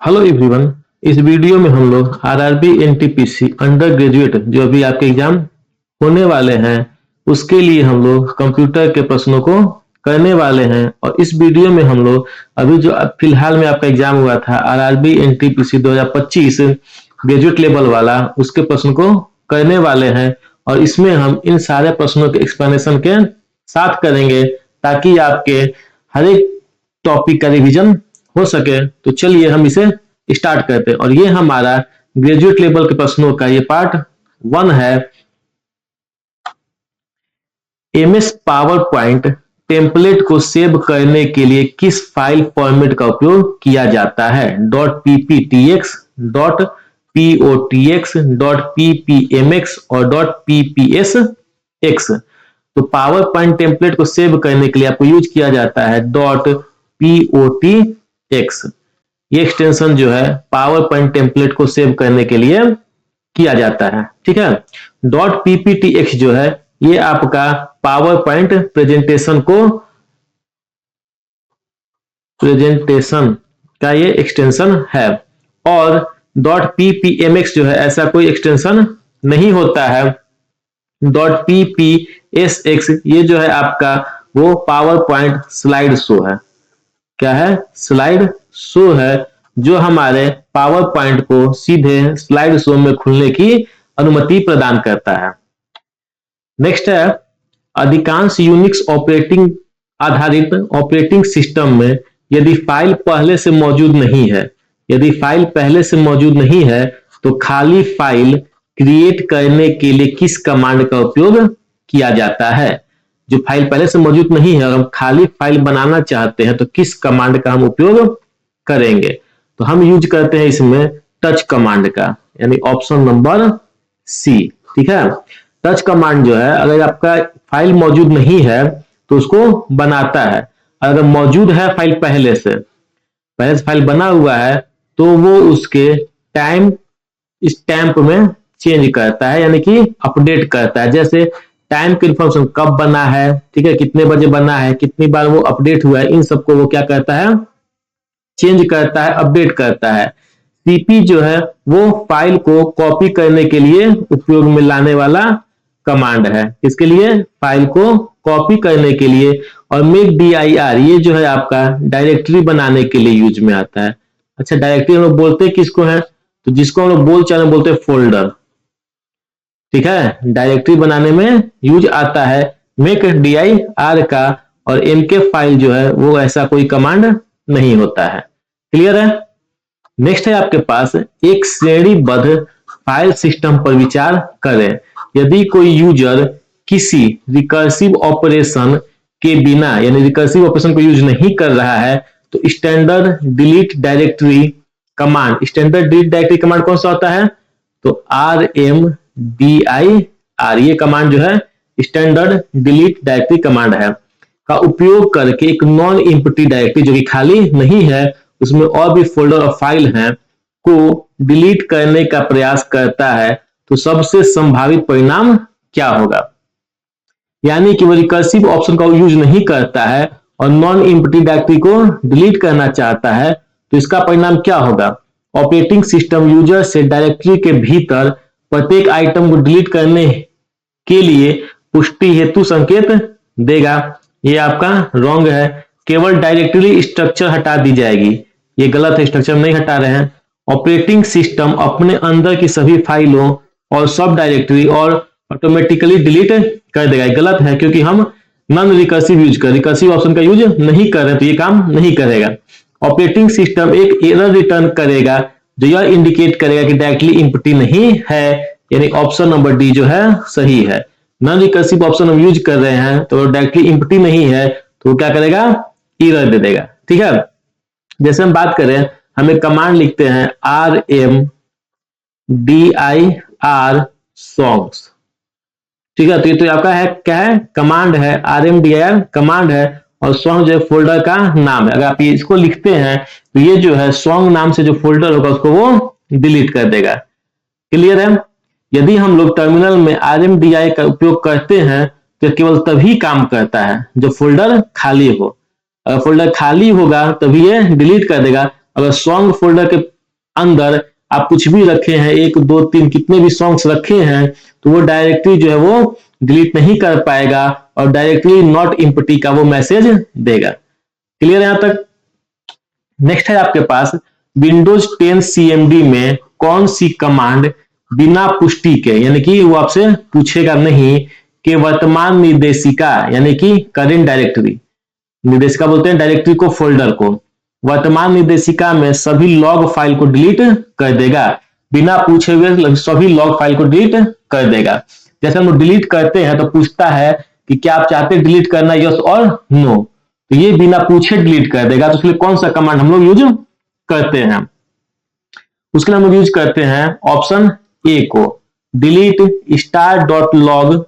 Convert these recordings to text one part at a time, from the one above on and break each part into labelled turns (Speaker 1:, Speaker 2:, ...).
Speaker 1: Hello everyone. इस video में हम लोग आरआरबी एनटीपीसी अंडर ग्रेजुएट जो अभी आपके एग्जाम होने वाले हैं उसके लिए हम लोग कंप्यूटर के प्रश्नों को करने वाले हैं। और इस वीडियो में हम लोग अभी जो फिलहाल में आपका एग्जाम हुआ था आरआरबी एनटीपीसी 2025 ग्रेजुएट लेवल वाला उसके प्रश्न को करने वाले हैं। और इसमें हम इन सारे प्रश्नों के एक्सप्लेनेशन के साथ करेंगे ताकि आपके हर एक टॉपिक का रिवीजन हो सके। तो चलिए हम इसे स्टार्ट करते हैं। और ये हमारा ग्रेजुएट लेवल के प्रश्नों का ये पार्ट 1 है। एमएस पावर पॉइंट टेम्पलेट को सेव करने के लिए किस फाइल फॉर्मेट का उपयोग किया जाता है? .pptx, .potx, .ppmx और .ppsx। तो पावर पॉइंट टेम्पलेट को सेव करने के लिए आपको यूज किया जाता है .potx। ये एक्सटेंशन जो है पावर पॉइंट टेम्पलेट को सेव करने के लिए किया जाता है। ठीक है। .pptx जो है ये आपका पावर पॉइंट प्रेजेंटेशन का ये एक्सटेंशन है। और .ppmx जो है ऐसा कोई एक्सटेंशन नहीं होता है। .ppsx ये जो है आपका वो पावर पॉइंट स्लाइड शो है। क्या है? स्लाइड शो है जो हमारे पावर पॉइंट को सीधे स्लाइड शो में खुलने की अनुमति प्रदान करता है। नेक्स्ट है, अधिकांश यूनिक्स ऑपरेटिंग आधारित ऑपरेटिंग सिस्टम में यदि फाइल पहले से मौजूद नहीं है तो खाली फाइल क्रिएट करने के लिए किस कमांड का उपयोग किया जाता है? जो फाइल पहले से मौजूद नहीं है और हम खाली फाइल बनाना चाहते हैं तो किस कमांड का हम उपयोग करेंगे? तो हम यूज करते हैं इसमें टच कमांड का, यानी ऑप्शन नंबर सी। ठीक है। टच कमांड जो है अगर आपका फाइल मौजूद नहीं है तो उसको बनाता है। अगर मौजूद है फाइल पहले से फाइल बना हुआ है तो वो उसके टाइम स्टैम्प में चेंज करता है, यानी कि अपडेट करता है। जैसे टाइम की इन्फॉर्मेशन कब बना है, ठीक है, कितने बजे बना है, कितनी बार वो अपडेट हुआ है, इन सबको वो क्या करता है? चेंज करता है, अपडेट करता है। सीपी जो है वो फाइल को कॉपी करने के लिए उपयोग में लाने वाला कमांड है। इसके लिए फाइल को कॉपी करने के लिए। और मेक dir ये जो है आपका डायरेक्टरी बनाने के लिए यूज में आता है। अच्छा, डायरेक्टरी हम लोग बोलते हैं किसको है? तो जिसको हम लोग बोल चाल बोलते हैं फोल्डर। ठीक है। डायरेक्टरी बनाने में यूज आता है मेक dir का। और mk फाइल जो है वो ऐसा कोई कमांड नहीं होता है। क्लियर है? नेक्स्ट है आपके पास एक श्रेणीबद्ध फाइल सिस्टम पर विचार करें। यदि कोई यूजर किसी रिकर्सिव ऑपरेशन के बिना, यानी रिकर्सिव ऑपरेशन को यूज नहीं कर रहा है तो स्टैंडर्ड डिलीट डायरेक्टरी कमांड कौन सा होता है? तो rmdir ये कमांड जो है स्टैंडर्ड डिलीट डायरेक्टरी कमांड है का उपयोग करके एक नॉन एम्प्टी डायरेक्टरी जो कि खाली नहीं है उसमें और भी फोल्डर और फाइल हैं को डिलीट करने का प्रयास करता है। तो सबसे संभावित परिणाम क्या होगा? यानी कि वो रिकर्सिव ऑप्शन का यूज नहीं करता है और नॉन एम्प्टी डायरेक्टरी को डिलीट करना चाहता है। तो इसका परिणाम क्या होगा? ऑपरेटिंग सिस्टम यूजर से डायरेक्टरी के भीतर प्रत्येक आइटम को डिलीट करने के लिए पुष्टि हेतु संकेत देगा। ये आपका रॉन्ग है। केवल डायरेक्टरी स्ट्रक्चर हटा दी जाएगी। ये गलत है, स्ट्रक्चर नहीं हटा रहे हैं। ऑपरेटिंग सिस्टम अपने अंदर की सभी फाइलों और सब डायरेक्टरी और ऑटोमेटिकली डिलीट कर देगा। गलत है क्योंकि हम नॉन रिकर्सिव ऑप्शन का यूज नहीं कर रहे हैं तो ये काम नहीं करेगा। ऑपरेटिंग सिस्टम एक एरर रिटर्न करेगा जो यह इंडिकेट करेगा कि डायरेक्टली एम्प्टी नहीं है, यानी ऑप्शन नंबर डी जो है सही है। नॉन रिकर्सिव ऑप्शन हम यूज कर रहे हैं तो डायरेक्टली एम्प्टी नहीं है तो वो क्या करेगा? एरर दे देगा। ठीक है। जैसे हम बात करें, हम एक कमांड लिखते हैं rmdir songs। ठीक है। तो ये तो आपका है, क्या है? कमांड है, rmdir कमांड है और सॉन्ग जो है फोल्डर का नाम है। अगर आप ये इसको लिखते हैं तो ये जो है सॉन्ग नाम से जो फोल्डर होगा उसको वो डिलीट कर देगा। क्लियर है? यदि हम लोग टर्मिनल में rmdir का उपयोग करते हैं तो केवल तभी काम करता है जब फोल्डर खाली हो। अगर फोल्डर खाली होगा तभी ये डिलीट कर देगा। अगर सॉन्ग फोल्डर के अंदर आप कुछ भी रखे हैं, 1 2 3 कितने भी सॉन्ग्स रखे हैं, तो वो डायरेक्टरी जो है वो डिलीट नहीं कर पाएगा और डायरेक्टली नॉट एम्प्टी का वो मैसेज देगा। क्लियर है यहां तक? नेक्स्ट है आपके पास विंडोज 10 CMD में कौन सी कमांड बिना पुष्टि के, यानी कि वो आपसे पूछेगा नहीं कि वर्तमान निर्देशिका यानी कि करेंट डायरेक्टरी, निर्देशिका बोलते हैं डायरेक्टरी को, फोल्डर को, वर्तमान निर्देशिका में सभी लॉग फाइल को डिलीट कर देगा, बिना पूछे हुए सभी लॉग फाइल को डिलीट कर देगा। जैसे हम लोग डिलीट करते हैं तो पूछता है कि क्या आप चाहते हैं डिलीट करना, यस और नो, तो ये बिना पूछे डिलीट कर देगा। तो इसलिए कौन सा कमांड हम लोग यूज करते हैं? उसके लिए हम लोग यूज करते हैं ऑप्शन ए को, डिलीट star.log/q।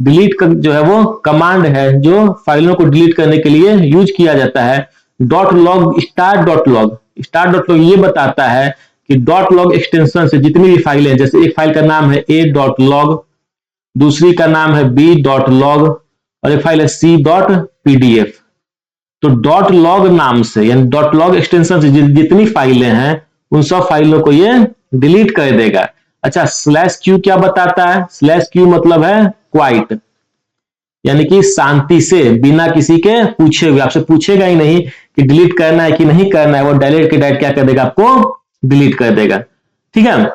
Speaker 1: डिलीट जो है वो कमांड है जो फाइलों को डिलीट करने के लिए यूज किया जाता है। .log star.log ये बताता है कि .log एक्सटेंशन से जितनी भी फाइलें हैं, जैसे एक फाइल का नाम है a.log, दूसरी का नाम है b.log और एक फाइल है c.pdf। तो .log नाम से यानी .log एक्सटेंशन से जितनी फाइलें हैं उन सब फाइलों को ये डिलीट कर देगा। अच्छा, /q क्या बताता है? /q मतलब है क्वाइट, यानी कि शांति से, बिना किसी के पूछे हुए, आपसे पूछेगा ही नहीं कि डिलीट करना है कि नहीं करना है, वो डायरेक्ट के डायरेक्ट क्या कर देगा, आपको डिलीट कर देगा। ठीक है।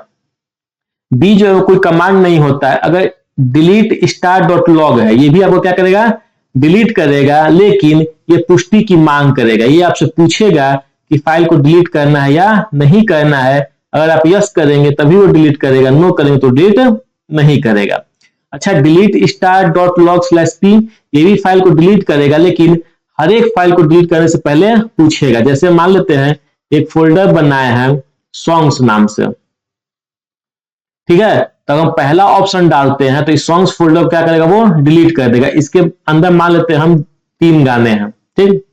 Speaker 1: बी जो है कोई कमांड नहीं होता है। अगर डिलीट star.log है, ये भी आपको क्या करेगा, डिलीट करेगा, लेकिन ये पुष्टि की मांग करेगा। ये आपसे पूछेगा कि फाइल को डिलीट करना है या नहीं करना है। अगर आप यस करेंगे तभी वो डिलीट करेगा, नो करेंगे तो डिलीट नहीं करेगा। अच्छा, डिलीट star.log/p ये भी फाइल को डिलीट करेगा, लेकिन हर एक फाइल को डिलीट करने से पहले पूछेगा। जैसे मान लेते हैं एक फोल्डर बनाए हैं सॉन्ग्स नाम से, ठीक है, तो हम पहला ऑप्शन डालते हैं तो इस सॉन्ग्स फोल्डर को क्या करेगा, वो डिलीट कर देगा। इसके अंदर मान लेते हैं हम 3 गाने हैं, ठीक।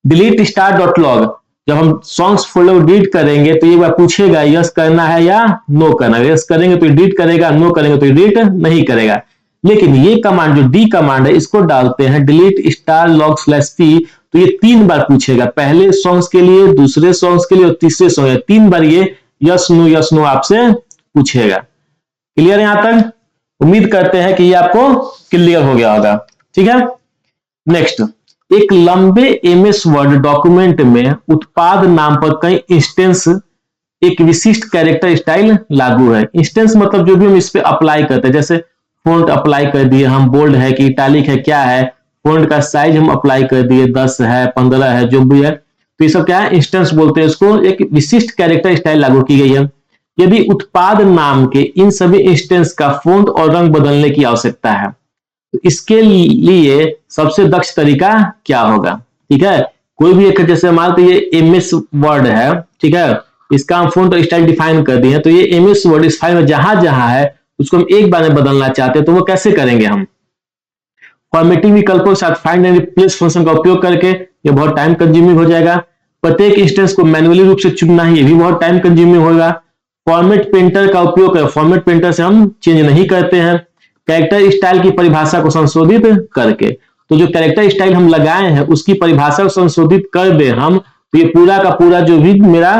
Speaker 1: डिलीट star.log, जब हम सॉन्ग्स फोल्डर को डिलीट करेंगे तो ये पूछेगा यस करना है या नो करना है। यस करेंगे तो डिलीट करेगा, नो करेंगे तो डिलीट नहीं करेगा। लेकिन ये कमांड जो डी कमांड है, इसको डालते हैं डिलीट star.log/p, तो ये 3 बार पूछेगा, पहले सॉन्ग्स के लिए, दूसरे सॉन्ग्स के लिए और तीसरे सॉन्ग, 3 बार ये यस नो आपसे पूछेगा। क्लियर है यहां तक? उम्मीद करते हैं कि ये आपको क्लियर हो गया होगा। ठीक है। नेक्स्ट, एक लंबे MS वर्ड डॉक्यूमेंट में उत्पाद नाम पर कई इंस्टेंस एक विशिष्ट कैरेक्टर स्टाइल लागू है। इंस्टेंस मतलब जो भी हम इस पे अप्लाई करते हैं, जैसे फॉन्ट अप्लाई कर दिए हम, बोल्ड है कि इटैलिक है, क्या है, फॉन्ट का साइज हम अप्लाई कर दिए, 10 है, 15 है, जो भी है, तो ये सब क्या है, इंस्टेंस बोलते हैं इसको। एक विशिष्ट कैरेक्टर स्टाइल लागू की गई है। यदि उत्पाद नाम के इन सभी इंस्टेंस का फॉन्ट और रंग बदलने की आवश्यकता है, तो इसके लिए सबसे दक्ष तरीका क्या होगा? ठीक है, कोई भी एक, जैसे मान लीजिए ये MS वर्ड है, ठीक है, इसका हम फॉन्ट और स्टाइल डिफाइन कर दिए हैं, तो ये MS वर्ड इस फाइल में जहां जहां है उसको हम एक बार में बदलना चाहते हैं, तो वो कैसे करेंगे? हम फॉर्मेटिंग विकल्पों के साथ फाइंड एंड रिप्लेस फंक्शन का उपयोग करके, ये बहुत टाइम कंज्यूमिंग हो जाएगा। प्रत्येक इंस्टेंस को मैन्युअली रूप से चुनना है, ये भी बहुत टाइम कंज्यूमिंग होगा। फॉर्मेट पेंटर का उपयोग कर, फॉर्मेट पेंटर से हम चेंज नहीं करते हैं। कैरेक्टर स्टाइल की परिभाषा को संशोधित करके, तो जो कैरेक्टर स्टाइल हम लगाए हैं उसकी परिभाषा को संशोधित कर दे हम, तो ये पूरा का पूरा जो भी मेरा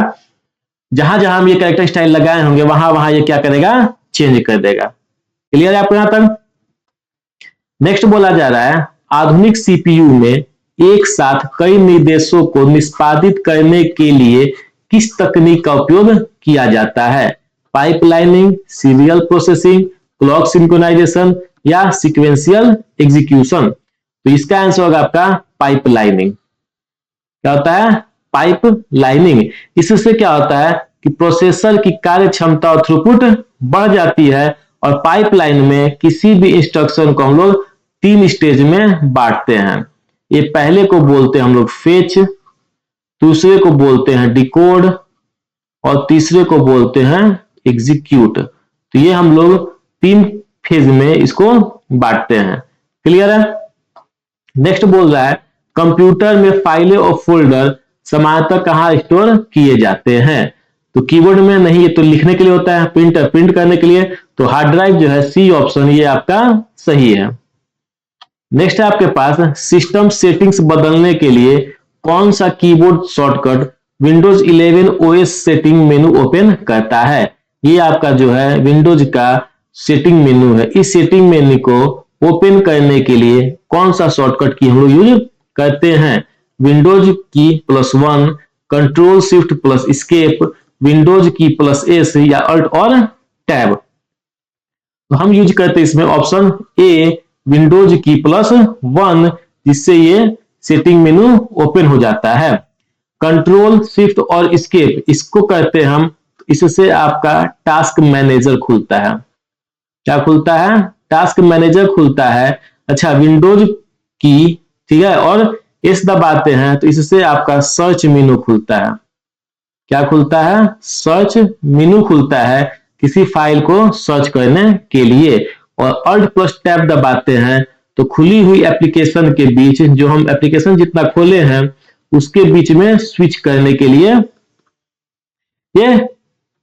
Speaker 1: जहां जहां हम ये कैरेक्टर स्टाइल लगाए होंगे वहां वहां ये क्या करेगा, चेंज कर देगा। क्लियर है आपको यहां तक? नेक्स्ट बोला जा रहा है, आधुनिक CPU में एक साथ कई निर्देशों को निष्पादित करने के लिए किस तकनीक का उपयोग किया जाता है? Pipelining, serial processing, clock synchronisation या सीक्वेंशियल एग्जीक्यूशन? तो इसका आंसर होगा आपका पाइपलाइनिंग। क्या होता है? पाइपलाइनिंग। इससे क्या होता है कि प्रोसेसर की कार्य क्षमता और थ्रूपुट बढ़ जाती है, और पाइपलाइन में किसी भी इंस्ट्रक्शन को हम लोग 3 स्टेज में बांटते हैं। ये पहले को बोलते हैं हम लोग फेच, दूसरे को बोलते हैं डिकोड और तीसरे को बोलते हैं एग्जीक्यूट। तो ये हम लोग 3 फेज में इसको बांटते हैं। क्लियर है? नेक्स्ट बोल रहा है, कंप्यूटर में फाइलें और फोल्डर सामान्यतः कहां स्टोर किए जाते हैं? तो कीबोर्ड में नहीं, ये तो लिखने के लिए होता है, प्रिंट करने के लिए, तो हार्ड ड्राइव जो है सी ऑप्शन, ये आपका सही है। नेक्स्ट है आपके पास, सिस्टम सेटिंग्स बदलने के लिए कौन सा keyboard shortcut Windows 11 OS setting मेनू ओपन करता है? ये आपका जो है विंडोज का सेटिंग मेनू है। इस सेटिंग मेनू को ओपन करने के लिए कौन सा शॉर्टकट की हम लोग यूज करते हैं? विंडोज की +1, control shift plus escape, Windows की +S या अल्ट और टैब। तो हम यूज करते हैं इसमें ऑप्शन ए, विंडोज की +1, जिससे ये सेटिंग मेनू ओपन हो जाता है। कंट्रोल शिफ्ट और एस्केप इसको करते हैं हम, इससे आपका टास्क मैनेजर खुलता है। क्या खुलता है? टास्क मैनेजर खुलता है। अच्छा, विंडोज की, ठीक है, और एस दबाते हैं तो इससे आपका सर्च मेनू खुलता है। क्या खुलता है? सर्च मेनू खुलता है किसी फाइल को सर्च करने के लिए। और अल्ट प्लस टैब दबाते हैं तो खुली हुई एप्लीकेशन के बीच, जो हम एप्लीकेशन जितना खोले हैं उसके बीच में स्विच करने के लिए ये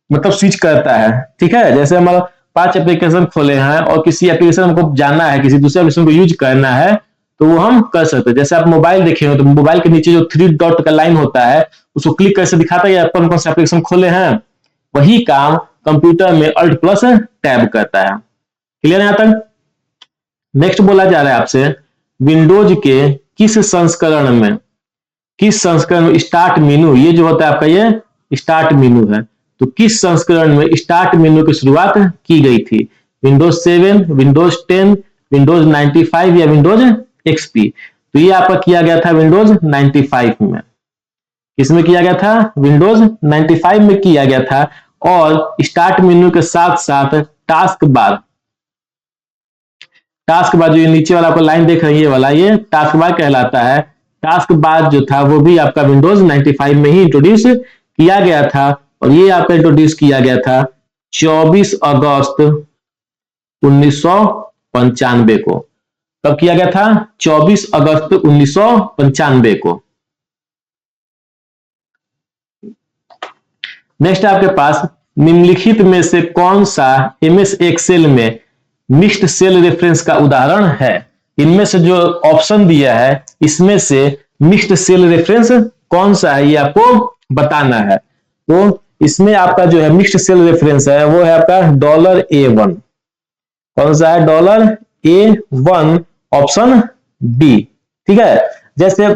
Speaker 1: मतलब स्विच करता है। ठीक है, जैसे हमारा 5 एप्लीकेशन खोले हैं और किसी एप्लीकेशन को जाना है, किसी दूसरे एप्लीकेशन को यूज करना है, तो वो हम कर सकते हैं। जैसे आप मोबाइल देखे हो तो मोबाइल के नीचे जो 3 डॉट का लाइन होता है उसको क्लिक करके दिखाता है अपन कौन सा एप्लीकेशन खोले हैं। वही काम कंप्यूटर में अल्ट प्लस टैब करता है। क्लियर यहां तक? नेक्स्ट बोला जा रहा है आपसे, विंडोज के किस संस्करण में स्टार्ट मेनू, ये जो होता है आपका ये स्टार्ट मेनू है, तो किस संस्करण में स्टार्ट मेनू की शुरुआत की गई थी? विंडोज 7, विंडोज 10, विंडोज 95 या विंडोज एक्सपी? तो ये आपका किया गया था विंडोज 95 में। किसमें किया गया था? विंडोज 95 में किया गया था। और स्टार्ट मेनू के साथ साथ टास्क बार जो ये नीचे वाला आपको लाइन देख रही है, ये वाला ये टास्क बार कहलाता है। टास्क बार जो था वो भी आपका विंडोज 95 में ही इंट्रोड्यूस किया गया था। और ये आपका इंट्रोड्यूस किया गया था 24 अगस्त 1995 को। कब किया गया था? 24 अगस्त 1995 को। नेक्स्ट आपके पास, निम्नलिखित में से कौन सा एमएस एक्सेल में मिक्स्ड सेल रेफरेंस का उदाहरण है? इनमें से जो ऑप्शन दिया है इसमें से मिक्स्ड सेल रेफरेंस कौन सा है, ये आपको बताना है। तो इसमें आपका जो है मिक्स्ड सेल रेफरेंस है वो है आपका $A1। कौन सा है? $A1, option B. ठीक है, जैसे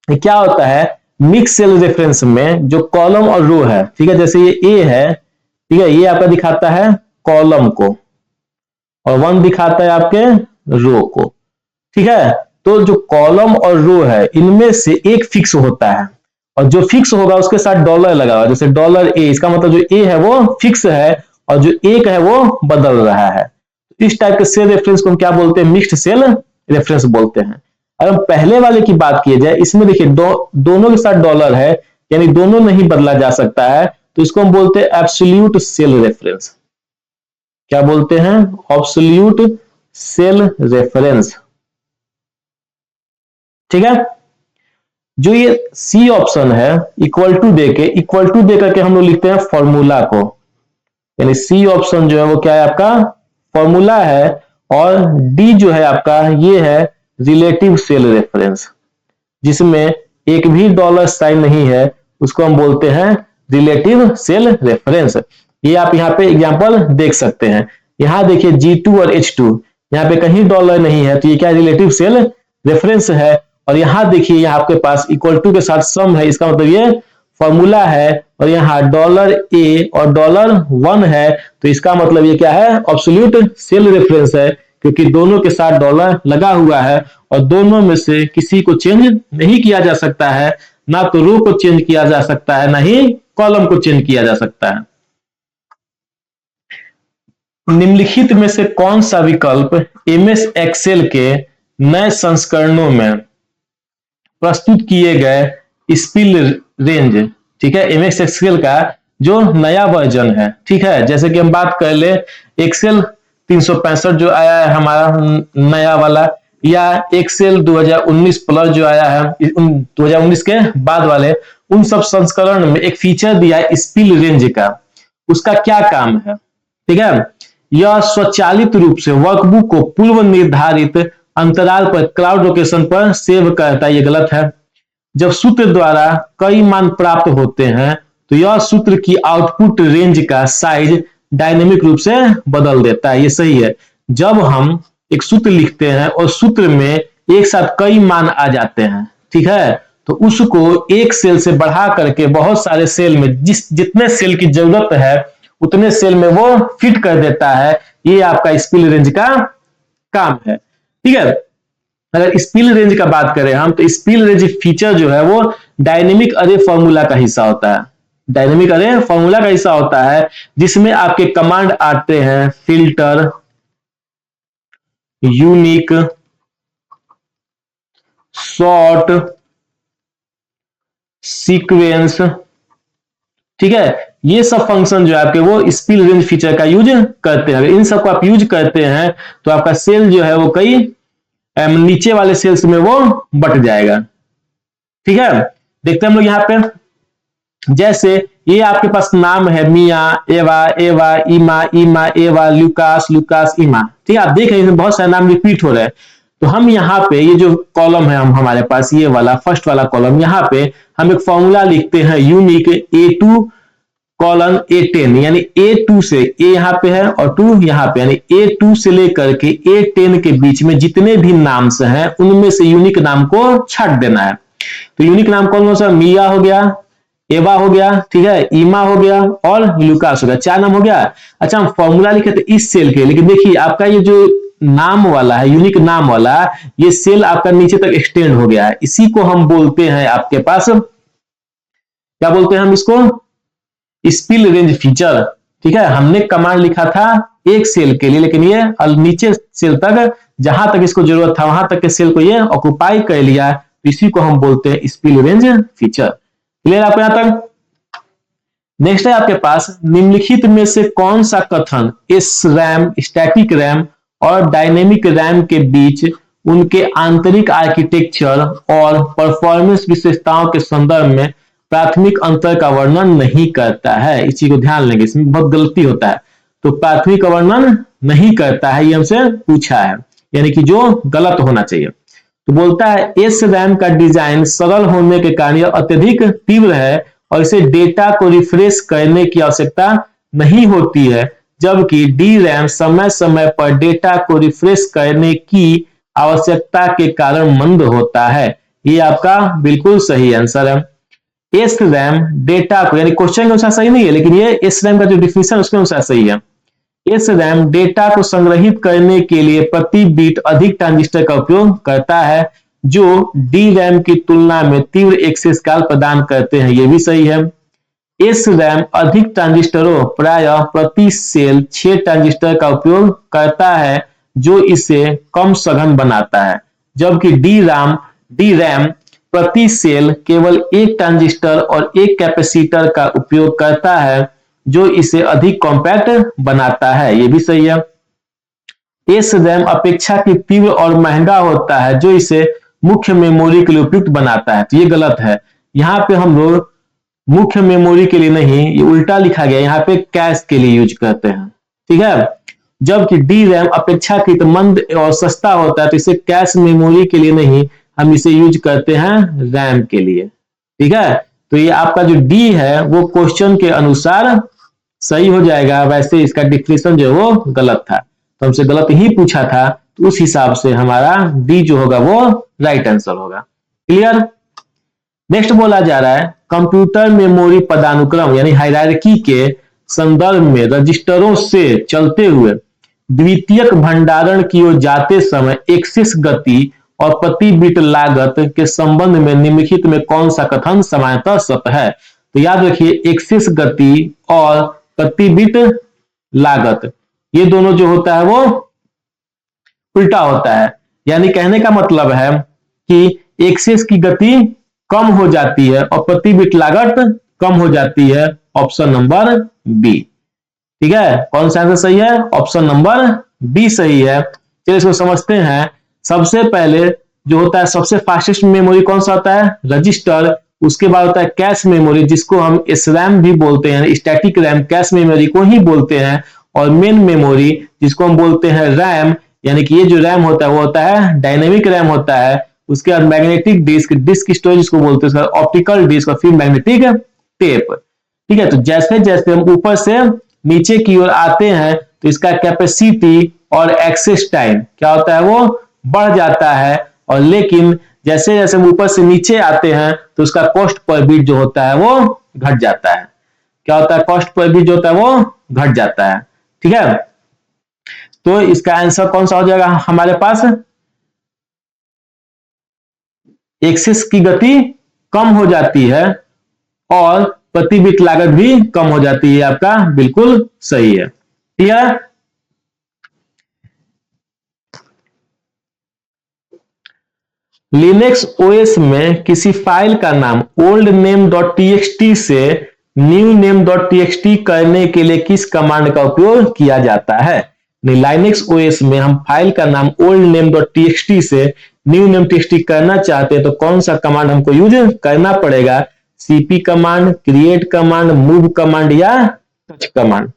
Speaker 1: क्या होता है मिक्स सेल रेफरेंस में जो कॉलम और रो है, ठीक है, जैसे ये ए है, ठीक है, ये आपका दिखाता है कॉलम को और 1 दिखाता है आपके रो को। ठीक है, तो जो कॉलम और रो है इनमें से एक फिक्स होता है और जो फिक्स होगा उसके साथ डॉलर लगा हुआ, जैसे $A, इसका मतलब जो ए है वो फिक्स है और जो एक है वो बदल रहा है। इस टाइप के सेल रेफरेंस को हम क्या बोलते हैं? मिक्स्ड सेल रेफरेंस बोलते हैं। अगर हम पहले वाले की बात की जाए, इसमें देखिए दोनों के साथ डॉलर है, यानी दोनों नहीं बदला जा सकता है, तो इसको हम बोलते हैं एब्सोल्यूट सेल रेफरेंस। क्या बोलते हैं? Absolute cell reference. ठीक है, जो ये सी ऑप्शन है इक्वल टू दे करके हम लोग लिखते हैं फॉर्मूला को, यानी सी ऑप्शन जो है वो क्या है? आपका फॉर्मूला है। और डी जो है आपका ये है रिलेटिव सेल रेफरेंस, जिसमें एक भी डॉलर साइन नहीं है, उसको हम बोलते हैं रिलेटिव सेल रेफरेंस। ये आप यहाँ पे एग्जांपल देख सकते हैं। यहाँ देखिए G2 और H2, यहाँ पे कहीं डॉलर नहीं है, तो ये क्या रिलेटिव सेल रेफरेंस है। और यहाँ देखिए यहाँ आपके पास इक्वल टू के साथ सम है, इसका मतलब ये फॉर्मूला है। और यहाँ $A और $1 है, तो इसका मतलब ये क्या है? एब्सोल्यूट सेल रेफरेंस है, क्योंकि दोनों के साथ डॉलर लगा हुआ है और दोनों में से किसी को चेंज नहीं किया जा सकता है, ना तो रो को चेंज किया जा सकता है, ना ही कॉलम को चेंज किया जा सकता है। निम्नलिखित में से कौन सा विकल्प एमएस एक्सेल के नए संस्करणों में प्रस्तुत किए गए स्पिल रेंज, ठीक है, एमएस एक्सेल का जो नया वर्जन है, ठीक है, जैसे कि हम बात कर ले एक्सेल 365 जो आया है हमारा नया वाला, या एक्सेल 2019 प्लस जो आया है 2019 के बाद वाले, उन सब संस्करण में एक फीचर दिया है स्पिल रेंज का। उसका क्या काम है? ठीक है, यह स्वचालित रूप से वर्कबुक को पूर्व निर्धारित अंतराल पर क्लाउड लोकेशन पर सेव करता है। ये गलत है। जब सूत्र द्वारा कई मान प्राप्त होते हैं तो यह सूत्र की आउटपुट रेंज का साइज डायनेमिक रूप से बदल देता है। ये सही है। जब हम एक सूत्र लिखते हैं और सूत्र में एक साथ कई मान आ जाते हैं, ठीक है, तो उसको एक सेल से बढ़ा करके बहुत सारे सेल में जितने सेल की जरूरत है उतने सेल में वो फिट कर देता है। ये आपका स्पिल रेंज का काम है, ठीक है। अगर स्पिल रेंज का बात करें हम, तो स्पिल रेंज फीचर जो है वो डायनेमिक अरे फॉर्मूला का हिस्सा होता है। डायनेमिक अरे फॉर्मूला का हिस्सा होता है जिसमें आपके कमांड आते हैं फिल्टर, यूनिक, शॉर्ट, सीक्वेंस, ठीक है। ये सब फंक्शन जो है आपके वो स्पिल रेंज फीचर का यूज करते हैं। इन सबको आप यूज करते हैं तो आपका सेल जो है वो कई नीचे वाले सेल्स में वो बट जाएगा, ठीक है। देखते हैं हम लोग यहाँ पे, जैसे ये आपके पास नाम है मिया, एवा, एवा, इमा, इमा, एवा, लुकास, लुकास, इमा, ठीक है। आप देख रहे हैं बहुत सारे नाम रिपीट हो रहे हैं। तो हम यहाँ पे ये जो कॉलम है हमारे पास ये वाला फर्स्ट वाला कॉलम, यहाँ पे हम एक फॉर्मूला लिखते हैं यूनिक A2 कॉलन A10, यानी A2 से A यहाँ पे है और 2 यहाँ पे, यानी A2 से लेकर के A10 के बीच में जितने भी नाम्स हैं उनमें से यूनिक नाम को छाट देना है। तो यूनिक नाम कौन कौन सा? मिया हो गया, एवा हो गया, ठीक है, ईमा हो गया और लुकास हो गया। 4 नाम हो गया। अच्छा, हम फॉर्मूला लिखे थे इस सेल के, लेकिन देखिए आपका ये जो नाम वाला है, यूनिक नाम वाला, ये सेल आपका नीचे तक एक्सटेंड हो गया है। इसी को हम बोलते हैं आपके पास, क्या बोलते हैं हम इसको? स्पिल रेंज फीचर, ठीक है। हमने कमांड लिखा था एक सेल के लिए, लेकिन ये नीचे सेल तक, जहां तक इसको जरूरत था वहां तक के सेल को ये ऑक्युपाई कर लिया, इसी को हम बोलते हैं स्पिल रेंज फीचर। क्लियर आपको यहां तक? नेक्स्ट है आपके पास, निम्नलिखित में से कौन सा कथन इस रैम, स्टैटिक रैम और डायनेमिक रैम के बीच उनके आंतरिक आर्किटेक्चर और परफॉर्मेंस विशेषताओं के संदर्भ में प्राथमिक अंतर का वर्णन नहीं करता है? इसी को ध्यान लेंगे, इसमें बहुत गलती होता है। तो प्राथमिक का वर्णन नहीं करता है, ये हमसे पूछा है, यानी कि जो गलत होना चाहिए। तो बोलता है एस रैम का डिजाइन सरल होने के कारण यह अत्यधिक तीव्र है और इसे डेटा को रिफ्रेश करने की आवश्यकता नहीं होती है, जबकि डी रैम समय समय पर डेटा को रिफ्रेश करने की आवश्यकता के कारण मंद होता है। ये आपका बिल्कुल सही आंसर है। एस रैम डेटा को, यानी क्वेश्चन के अनुसार सही नहीं है, लेकिन ये एस रैम का जो डिफिनेशन उसके अनुसार सही है। एस रैम डेटा को संग्रहित करने के लिए प्रति बीट अधिक ट्रांजिस्टर का उपयोग करता है, जो डी रैम की तुलना में तीव्र एक्सेस काल प्रदान करते हैं। ये भी सही है। एस रैम अधिक ट्रांजिस्टरों, प्रायः प्रति सेल 6 ट्रांजिस्टर का उपयोग करता है, जो इसे कम सघन बनाता है, जबकि डी रैम प्रति सेल केवल 1 ट्रांजिस्टर और 1 कैपेसिटर का उपयोग करता है, जो इसे अधिक कॉम्पैक्ट बनाता है। ये भी सही है। एस रैम अपेक्षाकृत तीव्र और महंगा होता है, जो इसे मुख्य मेमोरी के लिए उपयुक्त बनाता है। तो ये गलत है। यहाँ पे हम लोग मुख्य मेमोरी के लिए नहीं, ये उल्टा लिखा गया, यहाँ पे कैश के लिए यूज करते हैं, ठीक है। जबकि डी रैम अपेक्षाकृत मंद और सस्ता होता है, तो इसे कैश मेमोरी के लिए नहीं, हम इसे यूज करते हैं रैम के लिए, ठीक है। तो ये आपका जो डी है वो क्वेश्चन के अनुसार सही हो जाएगा, वैसे इसका डिफिनेशन जो है वो गलत था, तो हमसे गलत ही पूछा था, तो उस हिसाब से हमारा डी जो होगा वो राइट आंसर होगा। क्लियर? नेक्स्ट बोला जा रहा है, कंप्यूटर मेमोरी पदानुक्रम यानी हायरार्की के संदर्भ में रजिस्टरों से चलते हुए द्वितीयक भंडारण की ओर जाते समय एक्सेस गति और प्रति बिट लागत के संबंध में निम्नलिखित में कौन सा कथन सामान्यतः सत्य है? तो याद रखिए, एक्सेस गति और प्रति बिट लागत ये दोनों जो होता है वो उल्टा होता है। यानी कहने का मतलब है कि एक्सेस की गति कम हो जाती है और प्रति बिट लागत कम हो जाती है। ऑप्शन नंबर बी, ठीक है। कौन सा आंसर सही है? ऑप्शन नंबर बी सही है। चलिए इसको समझते हैं। सबसे पहले जो होता है, सबसे फास्टेस्ट मेमोरी कौन सा होता है? रजिस्टर। उसके बाद होता है कैश मेमोरी, जिसको हम SRAM भी बोलते हैं, स्टैटिक रैम कैश मेमोरी को ही बोलते हैं। और मेन मेमोरी जिसको हम बोलते हैं रैम, यानी कि ये जो रैम होता है वो होता है डायनेमिक रैम होता है। उसके बाद मैग्नेटिक डिस्क, डिस्क स्टोरेज इसको बोलते हैं, ऑप्टिकल डिस्क और फिर मैग्नेटिक टेप। ठीक है, तो जैसे जैसे हम ऊपर से नीचे की ओर आते हैं तो इसका कैपेसिटी और एक्सेस टाइम क्या होता है, वो बढ़ जाता है। और लेकिन जैसे जैसे हम ऊपर से नीचे आते हैं तो उसका कॉस्ट पर बिट जो होता है वो घट जाता है। क्या होता है, कॉस्ट पर बिट जो होता है वो घट जाता है। ठीक है, तो इसका आंसर कौन सा हो जाएगा हमारे पास, एक्सेस की गति कम हो जाती है और प्रति बिट लागत भी कम हो जाती है। आपका बिल्कुल सही है। ठीक है, लिनक्स ओएस में किसी फाइल का नाम ओल्ड नेम डॉट टीएक्सटी से न्यू नेम डॉट टीएक्सटी करने के लिए किस कमांड का उपयोग किया जाता है। लाइनेक्स ओएस में हम फाइल का नाम ओल्ड नेम डॉट टीएक्सटी से न्यू नेम टीएक्सटी करना चाहते हैं तो कौन सा कमांड हमको यूज करना पड़ेगा, CP command, create command, move command या टच कमांड।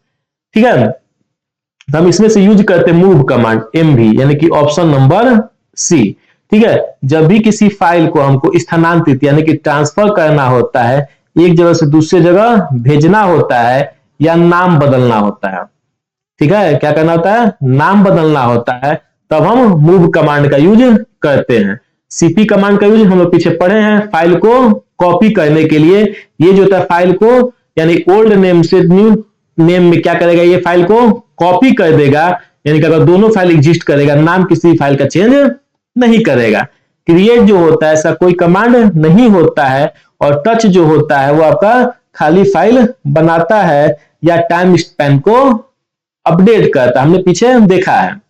Speaker 1: ठीक है, तो हम इसमें से यूज करते हैं मूव कमांड, एमवी, यानी कि ऑप्शन नंबर सी। ठीक है, जब भी किसी फाइल को हमको स्थानांतरित यानी कि ट्रांसफर करना होता है, एक जगह से दूसरे जगह भेजना होता है या नाम बदलना होता है, ठीक है, क्या करना होता है, नाम बदलना होता है, तब हम मूव कमांड का यूज करते हैं। सीपी कमांड का यूज हम लोग पीछे पढ़े हैं, फाइल को कॉपी करने के लिए। ये जो होता है फाइल को यानी ओल्ड नेम से न्यू नेम में क्या करेगा, ये फाइल को कॉपी कर देगा, यानी कि अगर दोनों फाइल एग्जिस्ट करेगा, नाम किसी फाइल का चेंज नहीं करेगा। क्रिएट जो होता है ऐसा कोई कमांड नहीं होता है, और टच जो होता है वो आपका खाली फाइल बनाता है या टाइम स्पैन को अपडेट करता है, हमने पीछे देखा है।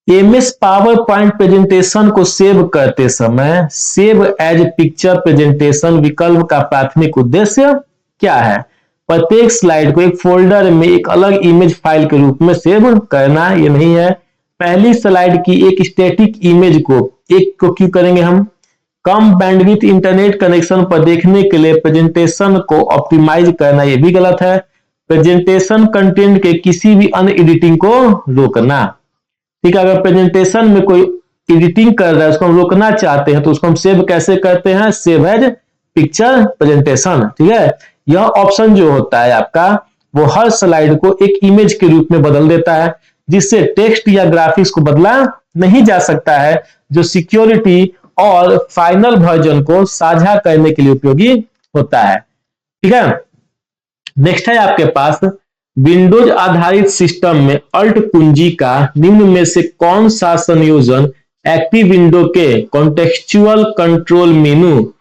Speaker 1: एमएस पावर पॉइंट प्रेजेंटेशन को सेव करते समय सेव एज पिक्चर प्रेजेंटेशन विकल्प का प्राथमिक उद्देश्य क्या है। प्रत्येक स्लाइड को एक फोल्डर में एक अलग इमेज फाइल के रूप में सेव करना, ये नहीं है। पहली स्लाइड की एक स्टैटिक इमेज को एक को क्यों करेंगे हम, कम बैंडविड्थ इंटरनेट कनेक्शन पर देखने के लिए प्रेजेंटेशन को ऑप्टिमाइज करना, ये भी गलत है। प्रेजेंटेशन कंटेंट के किसी भी अन्य एडिटिंग को रोकना। ठीक है, अगर प्रेजेंटेशन में कोई एडिटिंग कर रहा है उसको हम रोकना चाहते हैं तो उसको हम सेव कैसे करते हैं, सेव एज पिक्चर प्रेजेंटेशन। ठीक है, यह ऑप्शन जो होता है आपका वो हर स्लाइड को एक इमेज के रूप में बदल देता है, जिससे टेक्स्ट या ग्राफिक्स को बदला नहीं जा सकता है, जो सिक्योरिटी और फाइनल वर्जन को साझा करने के लिए उपयोगी होता है। ठीक है, नेक्स्ट है आपके पास, विंडोज आधारित सिस्टम में अल्ट कुंजी का निम्न में से कौन सा संयोजन एक्टिव विंडो के कॉन्टेक्सचुअल कंट्रोल मेनू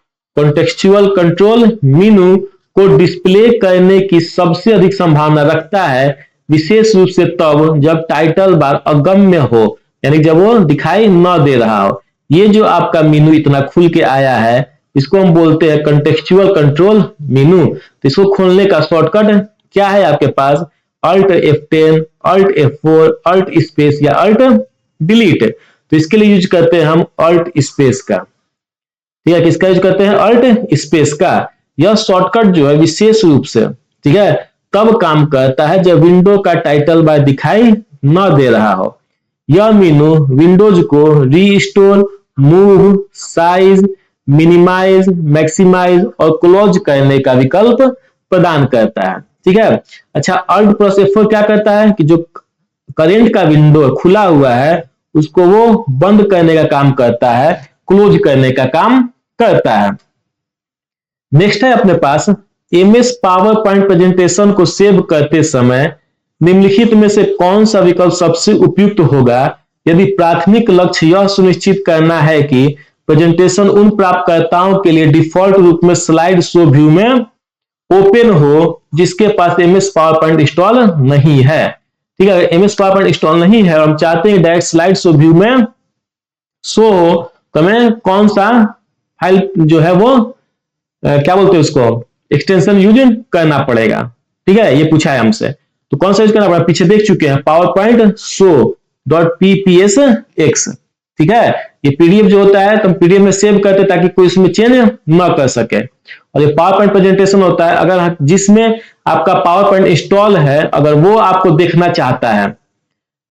Speaker 1: को डिस्प्ले करने की सबसे अधिक संभावना रखता है, विशेष रूप से तब जब टाइटल बार अगम्य हो, यानी जब वो दिखाई न दे रहा हो। ये जो आपका मेनू इतना खुल के आया है इसको हम बोलते हैं कॉन्टेक्सचुअल कंट्रोल मेनू। तो इसको खोलने का शॉर्टकट क्या है आपके पास, Alt F10, Alt F4, Alt space या Alt डिलीट। तो इसके लिए यूज करते हैं हम Alt स्पेस का। ठीक है, किसका यूज करते हैं, Alt स्पेस का। यह शॉर्टकट जो है विशेष रूप से, ठीक है, तब काम करता है जब विंडो का टाइटल बार दिखाई न दे रहा हो। यह मेनू विंडोज को restore, move, size, minimise, maximise और क्लोज करने का विकल्प प्रदान करता है। ठीक है, अच्छा, Alt प्लस F4 क्या करता है कि जो करेंट का विंडो खुला हुआ है उसको वो बंद करने का काम करता है, क्लोज करने का काम करता है। नेक्स्ट है अपने पास, एमएस पावर पॉइंट प्रेजेंटेशन को सेव करते समय निम्नलिखित में से कौन सा विकल्प सबसे उपयुक्त होगा यदि प्राथमिक लक्ष्य यह सुनिश्चित करना है कि प्रेजेंटेशन उन प्राप्तकर्ताओं के लिए डिफॉल्ट रूप में स्लाइड शो व्यू में ओपन हो जिसके पास एमएस पावर पॉइंट इंस्टॉल नहीं है। ठीक है, एमएस पावर पॉइंट इंस्टॉल नहीं है और हम चाहते हैं डायरेक्ट स्लाइड शो व्यू में शो हो, तो हमें कौन सा फाइल जो है वो क्या बोलते हैं उसको, एक्सटेंशन यूज करना पड़ेगा। ठीक है, ये पूछा है हमसे, तो कौन सा यूज करना पड़ेगा, पीछे देख चुके हैं, पावर पॉइंट शो .ppsx। ठीक है, ये पीडीएफ जो होता है तो हम पीडीएफ में सेव करते हैं ताकि कोई इसमें चेंज ना कर सके। और ये पावर पॉइंट प्रेजेंटेशन होता है, अगर जिसमें आपका पावर पॉइंट इंस्टॉल है अगर वो आपको देखना चाहता है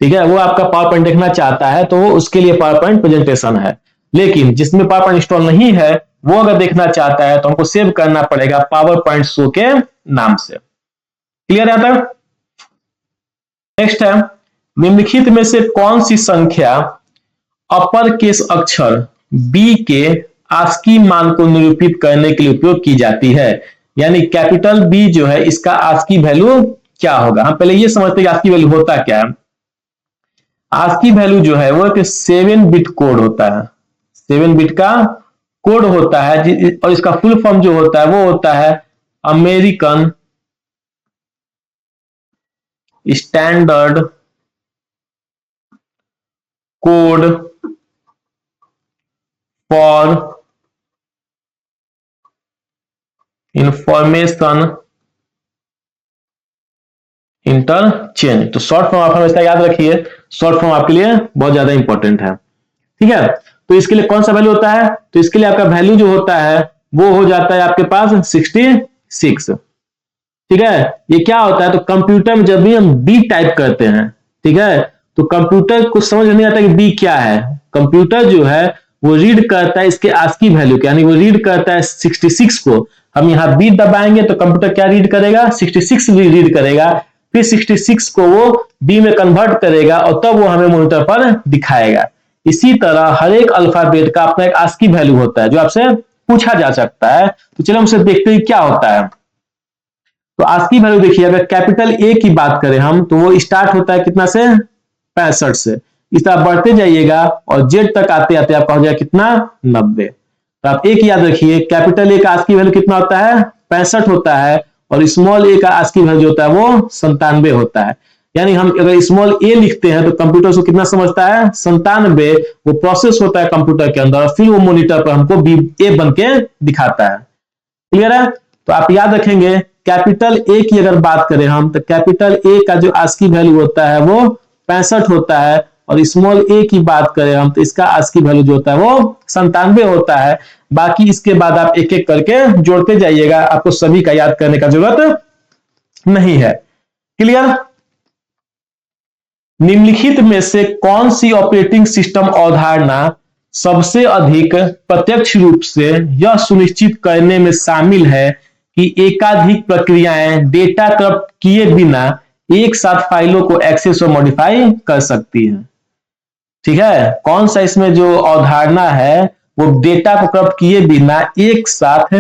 Speaker 1: ठीक है, वो आपका पावर पॉइंट देखना चाहता है तो वो उसके लिए पावर पॉइंट प्रेजेंटेशन है। लेकिन जिसमें पावर पॉइंट इंस्टॉल नहीं है वो अगर देखना चाहता है तो हमको सेव करना पड़ेगा पावर पॉइंट शो के नाम से। क्लियर है तक? नेक्स्ट है, निम्नलिखित में से कौन सी संख्या अपर केस अक्षर बी के आस्की मान को निरूपित करने के लिए उपयोग की जाती है? यानी कैपिटल बी जो है इसका आस्की वैल्यू क्या होगा? हम पहले ये समझते हैं कि आस्की वैल्यू होता क्या है। आस्की वैल्यू जो है वो एक 7 बिट कोड होता है, 7 बिट का कोड होता है, और इसका फुल फॉर्म जो होता है वो होता है American standard code for information interchange. तो शॉर्ट फॉर्म आप हमेशा याद रखिए, शॉर्ट फॉर्म आपके लिए बहुत ज्यादा इंपॉर्टेंट है। ठीक है, तो इसके लिए कौन सा वैल्यू होता है? तो इसके लिए आपका वैल्यू जो होता है वो हो जाता है आपके पास 66। ठीक है, ये क्या होता है? तो कंप्यूटर में जब भी हम बी टाइप करते हैं, ठीक है, तो कंप्यूटर को समझ नहीं आता कि बी क्या है। कंप्यूटर जो है वो रीड करता है इसके आस्की वैल्यू के, यानी वो रीड करता है 66 को। हम यहाँ बी दबाएंगे तो कंप्यूटर क्या रीड करेगा? 66 रीड करेगा, फिर 66 को वो बी में कन्वर्ट करेगा और तब वो हमें मॉनिटर पर दिखाएगा। इसी तरह हर एक अल्फाबेट का अपना एक आस्की वैल्यू होता है जो आपसे पूछा जा सकता है। तो चलो हमसे देखते हैं क्या होता है। तो आस्की वैल्यू देखिए, अगर कैपिटल ए की बात करें हम तो वो स्टार्ट होता है कितना से? 65 से। इस तरह बढ़ते जाइएगा और जेड तक आते आते आपका हो जाएगा कितना? 90। तो आप एक याद रखिए, कैपिटल ए का आस्की वैल्यू कितना होता है? 65 होता है, और स्मॉल ए का आस्की वैल्यू जो होता है वो 97 होता है। यानी हम अगर स्मॉल ए लिखते हैं तो कंप्यूटर उसको कितना समझता है? 97। वो प्रोसेस होता है कंप्यूटर के अंदर और फिर वो मॉनिटर पर हमको बी ए बन के दिखाता है। क्लियर है? तो आप याद रखेंगे, कैपिटल ए की अगर बात करें हम तो कैपिटल ए का जो आस्की वैल्यू होता है वो 65 होता है, और स्मॉल ए की बात करें हम तो इसका आस्की वैल्यू जो होता है वो 97 होता है। बाकी इसके बाद आप एक एक करके जोड़ते जाइएगा, आपको सभी का याद करने का जरूरत नहीं है। क्लियर? निम्नलिखित में से कौन सी ऑपरेटिंग सिस्टम अवधारणा सबसे अधिक प्रत्यक्ष रूप से यह सुनिश्चित करने में शामिल है कि एकाधिक प्रक्रियाएं डेटा करप्ट किए बिना एक साथ फाइलों को एक्सेस और मॉडिफाई कर सकती हैं? ठीक है, कौन सा इसमें जो अवधारणा है वो डेटा को करप्ट किए बिना एक साथ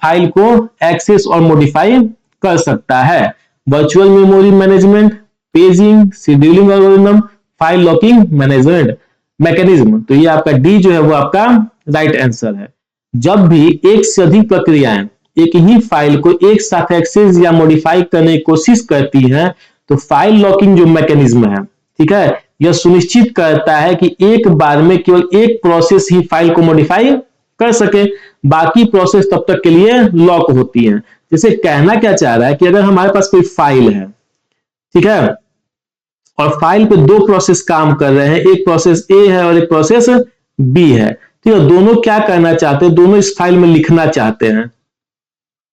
Speaker 1: फाइल को एक्सेस और मॉडिफाई कर सकता है? Virtual memory management, paging, scheduling algorithm, file locking management mechanism. तो ये आपका डी जो है वो आपका राइट आंसर है। जब भी एक से अधिक प्रक्रियाएं एक ही फाइल को एक साथ एक्सेस या मॉडिफाई करने की कोशिश करती हैं तो फाइल लॉकिंग जो मैकेनिज्म है, ठीक है, यह सुनिश्चित करता है कि एक बार में केवल एक प्रोसेस ही फाइल को मॉडिफाई कर सके, बाकी प्रोसेस तब तक के लिए लॉक होती हैं। जैसे कहना क्या चाह रहा है कि अगर हमारे पास कोई फाइल है, ठीक है, और फाइल पे दो प्रोसेस काम कर रहे हैं, एक प्रोसेस ए है और एक प्रोसेस बी है, ठीक है, दोनों क्या करना चाहते हैं? दोनों इस फाइल में लिखना चाहते हैं।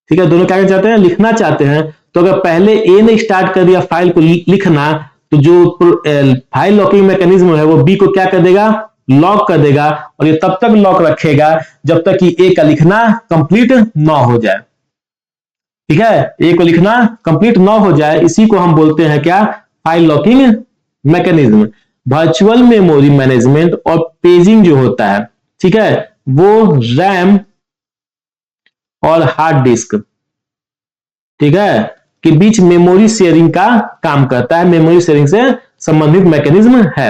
Speaker 1: ठीक है, दोनों क्या करना चाहते हैं? लिखना चाहते हैं। तो अगर पहले ए ने स्टार्ट कर दिया फाइल को लिखना तो जो फाइल लॉकिंग मैकेनिज्म है वो बी को क्या कर देगा? लॉक कर देगा, और ये तब तक लॉक रखेगा जब तक कि ए का लिखना कंप्लीट ना हो जाए। ठीक है, ए को लिखना कंप्लीट ना हो जाए, इसी को हम बोलते हैं क्या? File locking mechanism. Virtual memory management और पेजिंग जो होता है, ठीक है, वो रैम और हार्ड डिस्क, ठीक है, के बीच मेमोरी शेयरिंग का काम करता है, मेमोरी शेयरिंग से संबंधित मैकेनिज्म है।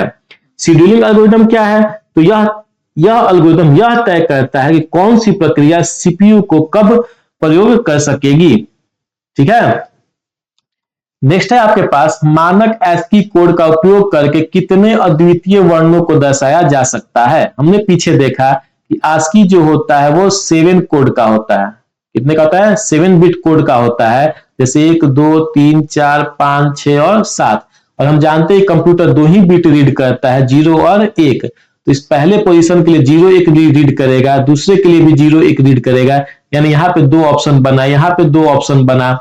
Speaker 1: शेड्यूलिंग एल्गोरिथम क्या है? तो यह एल्गोरिथम यह तय करता है कि कौन सी प्रक्रिया सीपीयू को कब प्रयोग कर सकेगी। ठीक है, नेक्स्ट है आपके पास मानक ASCII कोड का उपयोग करके कितने अद्वितीय वर्णों को दर्शाया जा सकता है? हमने पीछे देखा कि ASCII जो होता है वो 7 कोड का होता है। कितने का होता है? 7 बिट कोड का होता है, जैसे 1 2 3 4 5 6 और 7। और हम जानते हैं कंप्यूटर 2 ही बिट रीड करता है, 0 और 1। तो इस पहले पोजीशन के लिए 0 1 रीड करेगा, दूसरे के लिए भी 0 1 रीड करेगा, यानी यहाँ पे 2 ऑप्शन बना, यहाँ पे 2 ऑप्शन बना,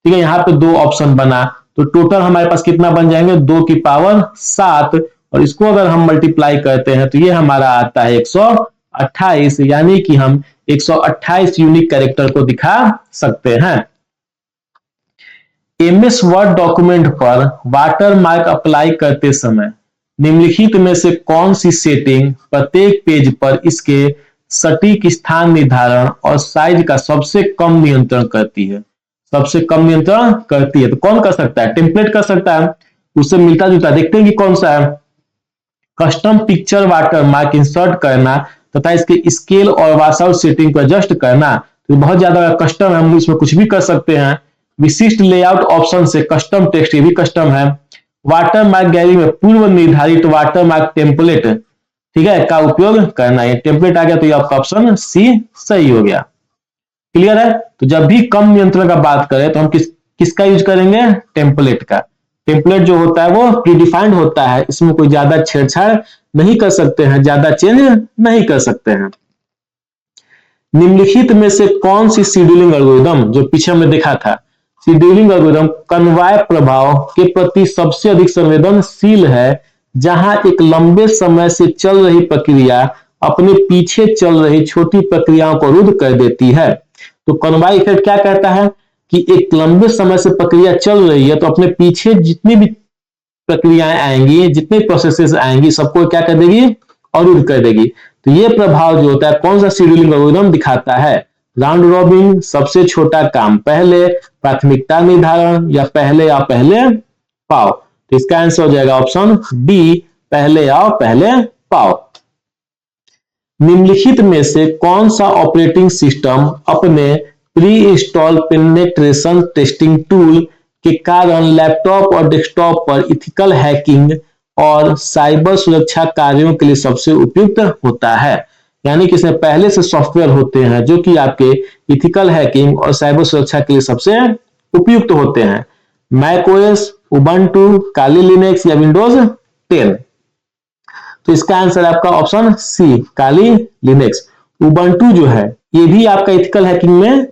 Speaker 1: ठीक है, यहाँ पे 2 ऑप्शन बना। तो टोटल हमारे पास कितना बन जाएंगे 2 की पावर 7, और इसको अगर हम मल्टीप्लाई करते हैं तो ये हमारा आता है 128, यानी कि हम 128 यूनिक कैरेक्टर को दिखा सकते हैं। एमएस वर्ड डॉक्यूमेंट पर वाटरमार्क अप्लाई करते समय निम्नलिखित में से कौन सी सेटिंग प्रत्येक पेज पर इसके सटीक स्थान निर्धारण और साइज का सबसे कम नियंत्रण करती है? सबसे कम नियंत्रण करती है तो कौन कर सकता है? टेम्पलेट कर सकता है, उससे मिलता जुलता। देखते हैं कि कौन सा है। कस्टम पिक्चर वाटरमार्क इंसर्ट करना तथा इसके स्केल और वॉशआउट सेटिंग को एडजस्ट करना, तो बहुत ज्यादा कस्टम है, हम इसमें कुछ भी कर सकते हैं। विशिष्ट लेआउट ऑप्शन से कस्टम टेक्स्ट, ये भी कस्टम है। वाटरमार्क गैलरी में पूर्व निर्धारित वाटरमार्क टेम्पलेट, ठीक है, का उपयोग करना। ये टेम्पलेट आ गया तो ये आपका ऑप्शन सी सही हो गया। क्लियर है? तो जब भी कम नियंत्रण का बात करें तो हम किसका यूज करेंगे? टेम्पलेट का। टेम्पलेट जो होता है वो प्रीडिफाइंड होता है, इसमें कोई ज्यादा छेड़छाड़ नहीं कर सकते हैं, ज्यादा चेंज नहीं कर सकते हैं। निम्नलिखित में से कौन सी शेड्यूलिंग एल्गोरिदम, जो पीछे हमने देखा था, शेड्यूलिंग एल्गोरिदम कन्वाय प्रभाव के प्रति सबसे अधिक संवेदनशील है, जहां एक लंबे समय से चल रही प्रक्रिया अपने पीछे चल रही छोटी प्रक्रियाओं को रुद्ध कर देती है? तो कन्वाय इफेक्ट क्या कहता है कि एक लंबे समय से प्रक्रिया चल रही है तो अपने पीछे जितनी भी प्रक्रियाएं आएंगी, जितने प्रोसेसेस आएंगी, सबको क्या कर देगी? अवरुद्ध कर देगी। तो ये प्रभाव जो होता है कौन सा शेड्यूलिंग एल्गोरिदम दिखाता है? राउंड रॉबिन, सबसे छोटा काम पहले, प्राथमिकता निर्धारण, या पहले आओ पहले पाओ। तो इसका आंसर हो जाएगा ऑप्शन डी, पहले आओ पहले पाओ। निम्नलिखित में से कौन सा ऑपरेटिंग सिस्टम अपने pre install penetration testing tool के कारण लैपटॉप और डेस्कटॉप पर इथिकल हैकिंग और साइबर सुरक्षा कार्यों के लिए सबसे उपयुक्त होता है? यानी कि इसमें पहले से सॉफ्टवेयर होते हैं जो कि आपके इथिकल हैकिंग और साइबर सुरक्षा के लिए सबसे उपयुक्त होते हैं। मैक ओएस, उबंटू, काली लिनक्स या विंडोज 10? तो इसका आंसर आपका ऑप्शन सी, काली लिनक्स। उबंटू जो है ये भी आपका इथिकल हैकिंग में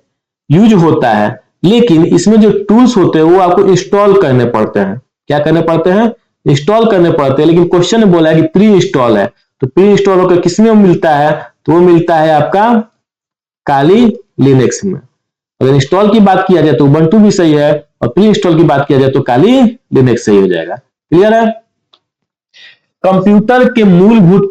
Speaker 1: यूज होता है, लेकिन इसमें जो टूल्स होते हैं वो आपको इंस्टॉल करने पड़ते हैं। क्या करने पड़ते हैं? इंस्टॉल करने पड़ते हैं। लेकिन क्वेश्चन में बोला है कि प्री इंस्टॉल है, तो प्री इंस्टॉल होकर किसमें मिलता है? तो वो मिलता है आपका काली लिनक्स में। अगर इंस्टॉल की बात किया जाए तो उबंटू भी सही है, और प्री इंस्टॉल की बात किया जाए तो काली लिनक्स सही हो जाएगा। क्लियर है? कंप्यूटर के मूलभूत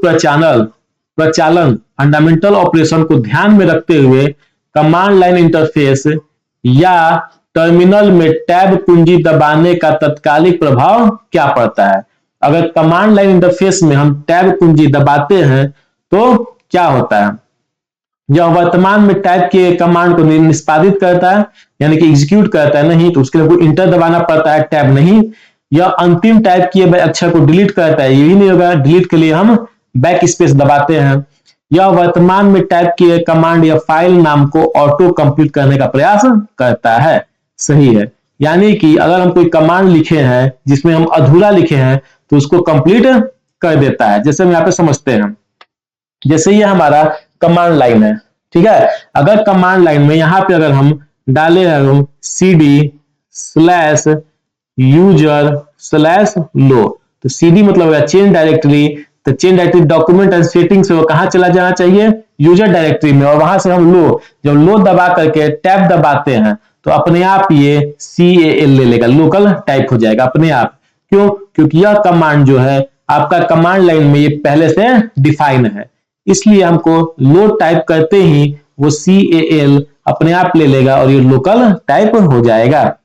Speaker 1: प्रचालन फंडामेंटल ऑपरेशन को ध्यान में रखते हुए कमांड लाइन इंटरफेस या टर्मिनल में टैब कुंजी दबाने का तत्कालिक प्रभाव क्या पड़ता है? अगर कमांड लाइन इंटरफेस में हम टैब कुंजी दबाते हैं तो क्या होता है? यह वर्तमान में टाइप किए कमांड को निष्पादित करता है, यानी कि एग्जीक्यूट करता है? नहीं, तो उसके लिए कोई इंटर दबाना पड़ता है, टैब नहीं। यह अंतिम टाइप किए गए अक्षर को डिलीट करता है? ये भी नहीं होगा, डिलीट के लिए हम बैक स्पेस दबाते हैं। यह वर्तमान में टाइप किए कमांड या फाइल नाम को ऑटो कंप्लीट करने का प्रयास करता है? सही है, यानी कि अगर हम कोई कमांड लिखे हैं जिसमें हम अधूरा लिखे हैं तो उसको कंप्लीट कर देता है। जैसे हम यहाँ पे समझते हैं, जैसे ये हमारा कमांड लाइन है, ठीक है। अगर कमांड लाइन में यहाँ पे अगर हम डाले हैं cd स्लैश यूजर स्लैश लो, तो cd मतलब होगा चेंज डायरेक्टरी। तो change directory document and setting से वो कहाँ चला जाना चाहिए? यूजर डायरेक्टरी में। और वहां से हम लो, जब लो दबा करके टैब दबाते हैं तो अपने आप ये CAL ले लेगा, लोकल टाइप हो जाएगा अपने आप। क्यों? क्योंकि यह कमांड जो है आपका कमांड लाइन में ये पहले से डिफाइन है, इसलिए हमको लो टाइप करते ही वो CAL अपने आप ले लेगा और ये लोकल टाइप हो जाएगा।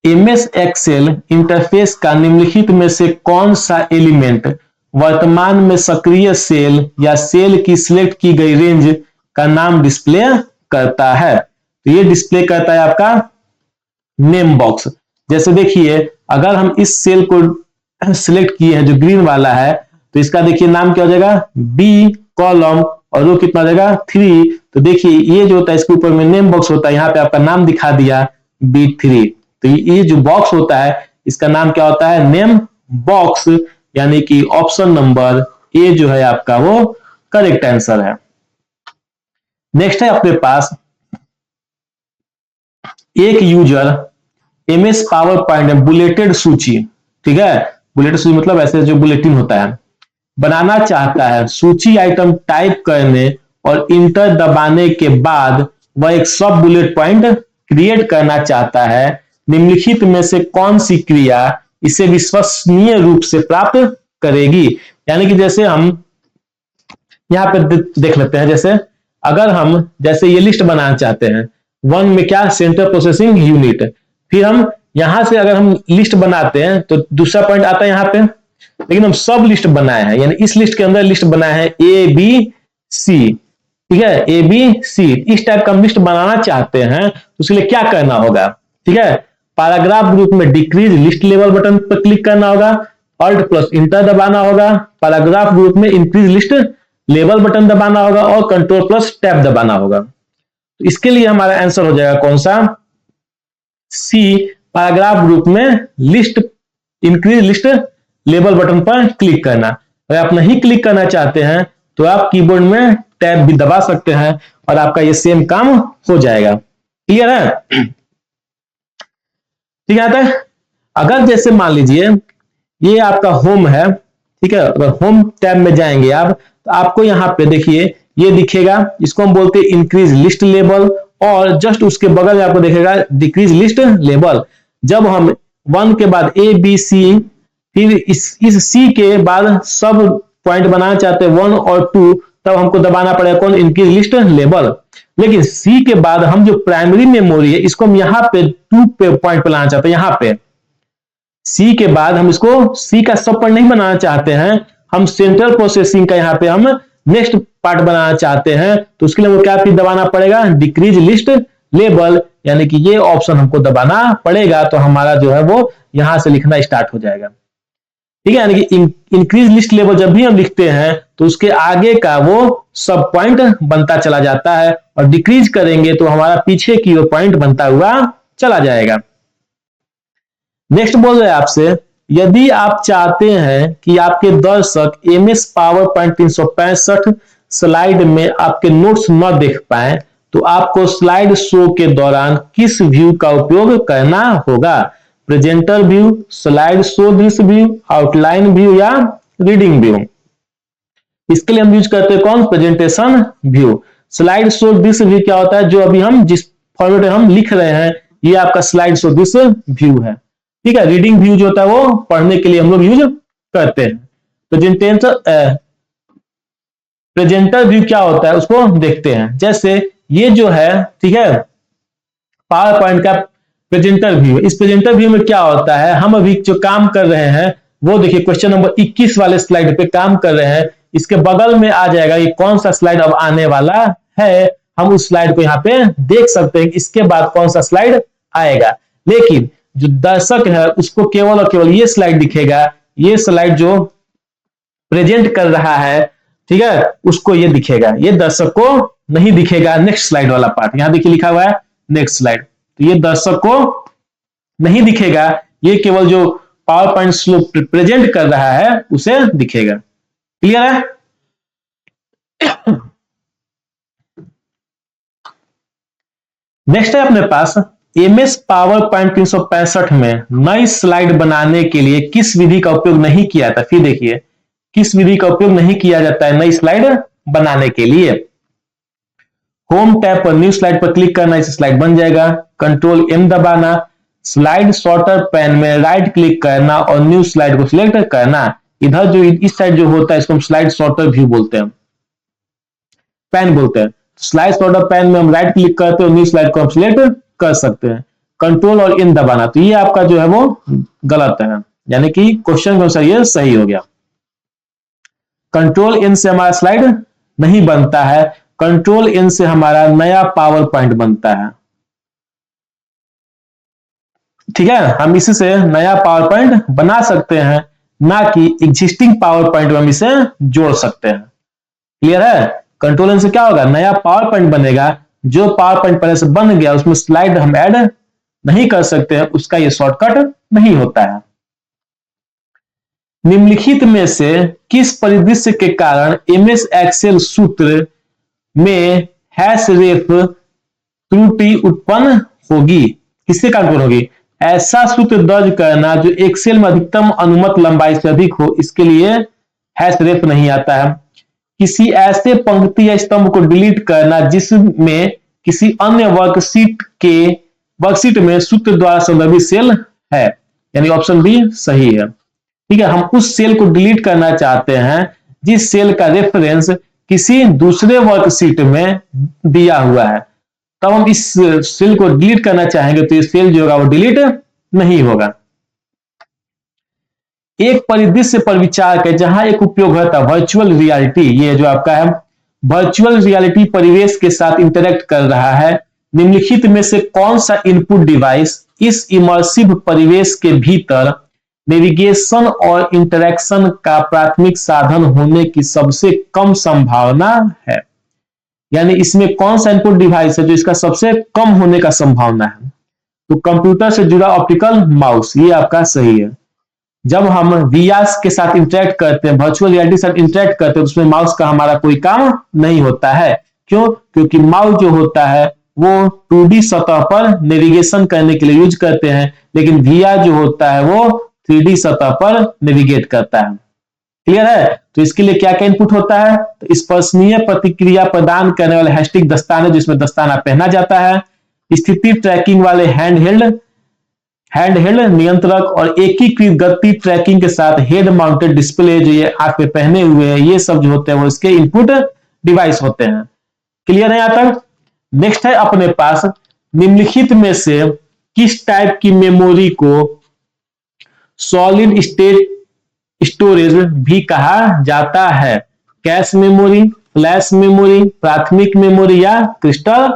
Speaker 1: MS एक्सेल इंटरफेस का निम्नलिखित में से कौन सा एलिमेंट वर्तमान में सक्रिय सेल या सेल की सिलेक्ट की गई रेंज का नाम डिस्प्ले करता है? तो ये डिस्प्ले करता है आपका नेम बॉक्स। जैसे देखिए, अगर हम इस सेल को सिलेक्ट किए हैं जो ग्रीन वाला है, तो इसका देखिए नाम क्या हो जाएगा? बी कॉलम, और रो कितना हो जाएगा? 3। तो देखिए ये जो होता है इसके ऊपर में नेम बॉक्स होता है, यहाँ पे आपका नाम दिखा दिया B3। तो ये जो बॉक्स होता है इसका नाम क्या होता है? नेम बॉक्स, यानी कि ऑप्शन नंबर ए जो है आपका वो करेक्ट आंसर है। नेक्स्ट है अपने पास, एक यूजर एमएस पावर पॉइंट में बुलेटेड सूची, ठीक है, बुलेटेड सूची मतलब ऐसे जो बुलेटिन होता है, बनाना चाहता है, सूची आइटम टाइप करने और इंटर दबाने के बाद वह एक सब बुलेट पॉइंट क्रिएट करना चाहता है, निम्नलिखित में से कौन सी क्रिया इसे विश्वसनीय रूप से प्राप्त करेगी। यानी कि जैसे हम यहाँ पे देख लेते हैं, जैसे अगर हम जैसे ये लिस्ट बनाना चाहते हैं, वन में क्या सेंट्रल प्रोसेसिंग यूनिट, फिर हम यहां से अगर हम लिस्ट बनाते हैं तो दूसरा पॉइंट आता है यहाँ पे, लेकिन हम सब लिस्ट बनाए हैं, यानी इस लिस्ट के अंदर लिस्ट बनाए हैं ए बी सी, ठीक है, ए बी सी, इस टाइप का हम लिस्ट बनाना चाहते हैं तो उसके लिए क्या करना होगा, ठीक है, पैराग्राफ ग्रुप में डिक्रीज लिस्ट लेवल बटन पर क्लिक करना होगा, ऑल्ट प्लस इंटर दबाना होगा, पैराग्राफ ग्रुप में इंक्रीज लिस्ट लेवल बटन दबाना होगा और कंट्रोल प्लस टैब दबाना होगा। तो इसके लिए हमारा आंसर हो जाएगा कौन सा, सी, पैराग्राफ ग्रुप में list increase list label button पर क्लिक करना। अगर आप नहीं क्लिक करना चाहते हैं तो आप कीबोर्ड में टैब भी दबा सकते हैं और आपका ये सेम काम हो जाएगा। क्लियर है? ठीक है। अगर जैसे मान लीजिए ये आपका होम है, ठीक है, अगर होम टैब में जाएंगे आप तो आपको यहाँ पे देखिए ये दिखेगा, इसको हम बोलते हैं इंक्रीज लिस्ट लेबल, और जस्ट उसके बगल में आपको दिखेगा डिक्रीज लिस्ट लेबल। जब हम 1 के बाद ए बी सी, फिर इस सी के बाद सब पॉइंट बनाना चाहते हैं 1 और 2, तब हमको दबाना पड़ेगा कौन, इंक्रीज लिस्ट लेबल। लेकिन सी के बाद हम जो प्राइमरी मेमोरी है इसको हम यहाँ पे 2 पे पॉइंट पे लाना चाहते हैं, यहाँ पे सी के बाद हम इसको सी का सब पॉइंट नहीं बनाना चाहते हैं, हम सेंट्रल प्रोसेसिंग का यहाँ पे हम नेक्स्ट पार्ट बनाना चाहते हैं, तो उसके लिए वो क्या फिर दबाना पड़ेगा, डिक्रीज लिस्ट लेबल, यानी कि ये ऑप्शन हमको दबाना पड़ेगा, तो हमारा जो है वो यहां से लिखना स्टार्ट हो जाएगा। ठीक है, यानी कि इंक्रीज लिस्ट लेवल जब भी हम लिखते हैं तो उसके आगे का वो सब पॉइंट बनता चला जाता है, और डिक्रीज करेंगे तो हमारा पीछे की वो पॉइंट बनता हुआ चला जाएगा। नेक्स्ट बोल रहे हैं आपसे, यदि आप चाहते हैं कि आपके दर्शक एमएस पावर पॉइंट 365 स्लाइड में आपके नोट्स न देख पाए तो आपको स्लाइड शो के दौरान किस व्यू का उपयोग करना होगा, प्रेजेंटर व्यू, स्लाइड शो दृश्य व्यू, आउटलाइन व्यू या रीडिंग व्यू। इसके लिए हम यूज करते हैं कौन, प्रेजेंटेशन व्यू। स्लाइड शो दृश्य व्यू क्या होता है, जो अभी हम जिस फॉर्मेट में हम लिख रहे हैं ये आपका स्लाइड शो दृश्य व्यू है। ठीक है, रीडिंग व्यू जो होता है वो पढ़ने के लिए हम लोग यूज करते हैं। प्रेजेंटर व्यू क्या होता है उसको देखते हैं। जैसे ये जो है, ठीक है, पावर पॉइंट का प्रेजेंटर व्यू, इस प्रेजेंटर व्यू में क्या होता है, हम अभी जो काम कर रहे हैं वो देखिए क्वेश्चन नंबर 21 वाले स्लाइड पे काम कर रहे हैं, इसके बगल में आ जाएगा ये कौन सा स्लाइड अब आने वाला है, हम उस स्लाइड को यहाँ पे देख सकते हैं इसके बाद कौन सा स्लाइड आएगा। लेकिन जो दर्शक है उसको केवल और केवल ये स्लाइड दिखेगा, ये स्लाइड जो प्रेजेंट कर रहा है, ठीक है, उसको ये दिखेगा, ये दर्शक को नहीं दिखेगा नेक्स्ट स्लाइड वाला पार्ट। यहां देखिए लिखा हुआ है नेक्स्ट स्लाइड, तो ये दर्शक को नहीं दिखेगा, ये केवल जो पावर पॉइंट स्लो प्रेजेंट कर रहा है उसे दिखेगा। क्लियर है? नेक्स्ट है अपने पास एमएस पावर पॉइंट 365 में नई स्लाइड बनाने के लिए किस विधि का उपयोग नहीं किया था। फिर देखिए किस विधि का उपयोग नहीं किया जाता है नई स्लाइड बनाने के लिए। होम टैब पर न्यू स्लाइड पर क्लिक करना, इसे स्लाइड बन जाएगा। कंट्रोल एम दबाना, स्लाइड सॉर्टर पैन में राइट क्लिक करना और न्यू स्लाइड को सिलेक्ट करना। इधर जो इस साइड जो होता है इसको हम स्लाइड सॉर्टर व्यू बोलते हैं, पैन बोलते हैं। स्लाइड सॉर्टर पैन में हम राइट क्लिक करते हैं और न्यू स्लाइड को हम सिलेक्ट कर सकते हैं। कंट्रोल और इन दबाना, तो ये आपका जो है वो गलत है, यानी कि क्वेश्चन के अनुसार ये सही हो गया। कंट्रोल इन से हमारा स्लाइड नहीं बनता है, कंट्रोल इन से हमारा नया पावर पॉइंट बनता है। ठीक है, हम इसी से नया पावर पॉइंट बना सकते हैं, ना कि एग्जिस्टिंग पावर पॉइंट में हम इसे जोड़ सकते हैं। क्लियर है? कंट्रोल इन से क्या होगा, नया पावर पॉइंट बनेगा, जो पावर पॉइंट पहले से बन गया उसमें स्लाइड हम ऐड नहीं कर सकते हैं, उसका ये शॉर्टकट नहीं होता है। निम्नलिखित में से किस परिदृश्य के कारण एमएस एक्सेल सूत्र में हैश रेफ त्रुटि उत्पन्न होगी, किसके कारण होगी, ऐसा सूत्र दर्ज करना जो एक्सेल में अधिकतम अनुमत लंबाई से अधिक हो, इसके लिए हैश रेफ नहीं आता है। किसी ऐसे पंक्ति या स्तंभ को डिलीट करना जिसमें किसी अन्य वर्कशीट में सूत्र द्वारा संदर्भित सेल है, यानी ऑप्शन बी सही है। ठीक है, हम उस सेल को डिलीट करना चाहते हैं जिस सेल का रेफरेंस किसी दूसरे वर्कशीट में दिया हुआ है, तब हम इस सेल को डिलीट करना चाहेंगे तो ये सेल जो होगा वो डिलीट नहीं होगा। एक परिदृश्य पर विचार करें जहां एक उपयोगकर्ता वर्चुअल रियलिटी, ये जो आपका है वर्चुअल रियलिटी परिवेश के साथ इंटरेक्ट कर रहा है, निम्नलिखित में से कौन सा इनपुट डिवाइस इस इमर्सिव परिवेश के भीतर नेविगेशन और इंटरेक्शन का प्राथमिक साधन होने की सबसे कम संभावना है। यानी इसमें कौन सा इनपुट डिवाइस है जो इसका सबसे कम होने का संभावना है। तो कंप्यूटर से जुड़ा ऑप्टिकल माउस, ये आपका सही है। जब हम वीआर के साथ इंटरेक्ट करते हैं, वर्चुअल रियलिटी के साथ इंटरेक्ट करते हैं, तो उसमें माउस का हमारा कोई काम नहीं होता है। क्यों? क्योंकि माउस जो होता है वो 2D सतह पर नेविगेशन करने के लिए यूज करते हैं, लेकिन वीआर जो होता है वो 3D सतह पर नेविगेट करता है। क्लियर है? तो इसके लिए क्या क्या इनपुट होता है? तो स्पर्शनीय प्रतिक्रिया प्रदान करने वाले हैस्टिक दस्ताने, जिसमें दस्ताना पहना जाता है, स्थिति ट्रैकिंग वाले हैंडहेल्ड नियंत्रक और एकीकृत गति ट्रैकिंग के साथ हेड माउंटेड डिस्प्ले जो ये आंख पे पहने हुए हैं, ये सब जो होते हैं वो इसके इनपुट डिवाइस होते हैं। क्लियर है यहां तक? नेक्स्ट है अपने पास निम्नलिखित में से किस टाइप की मेमोरी को सॉलिड स्टेट स्टोरेज भी कहा जाता है? कैश मेमोरी, फ्लैश मेमोरी, प्राथमिक मेमोरी या क्रिस्टल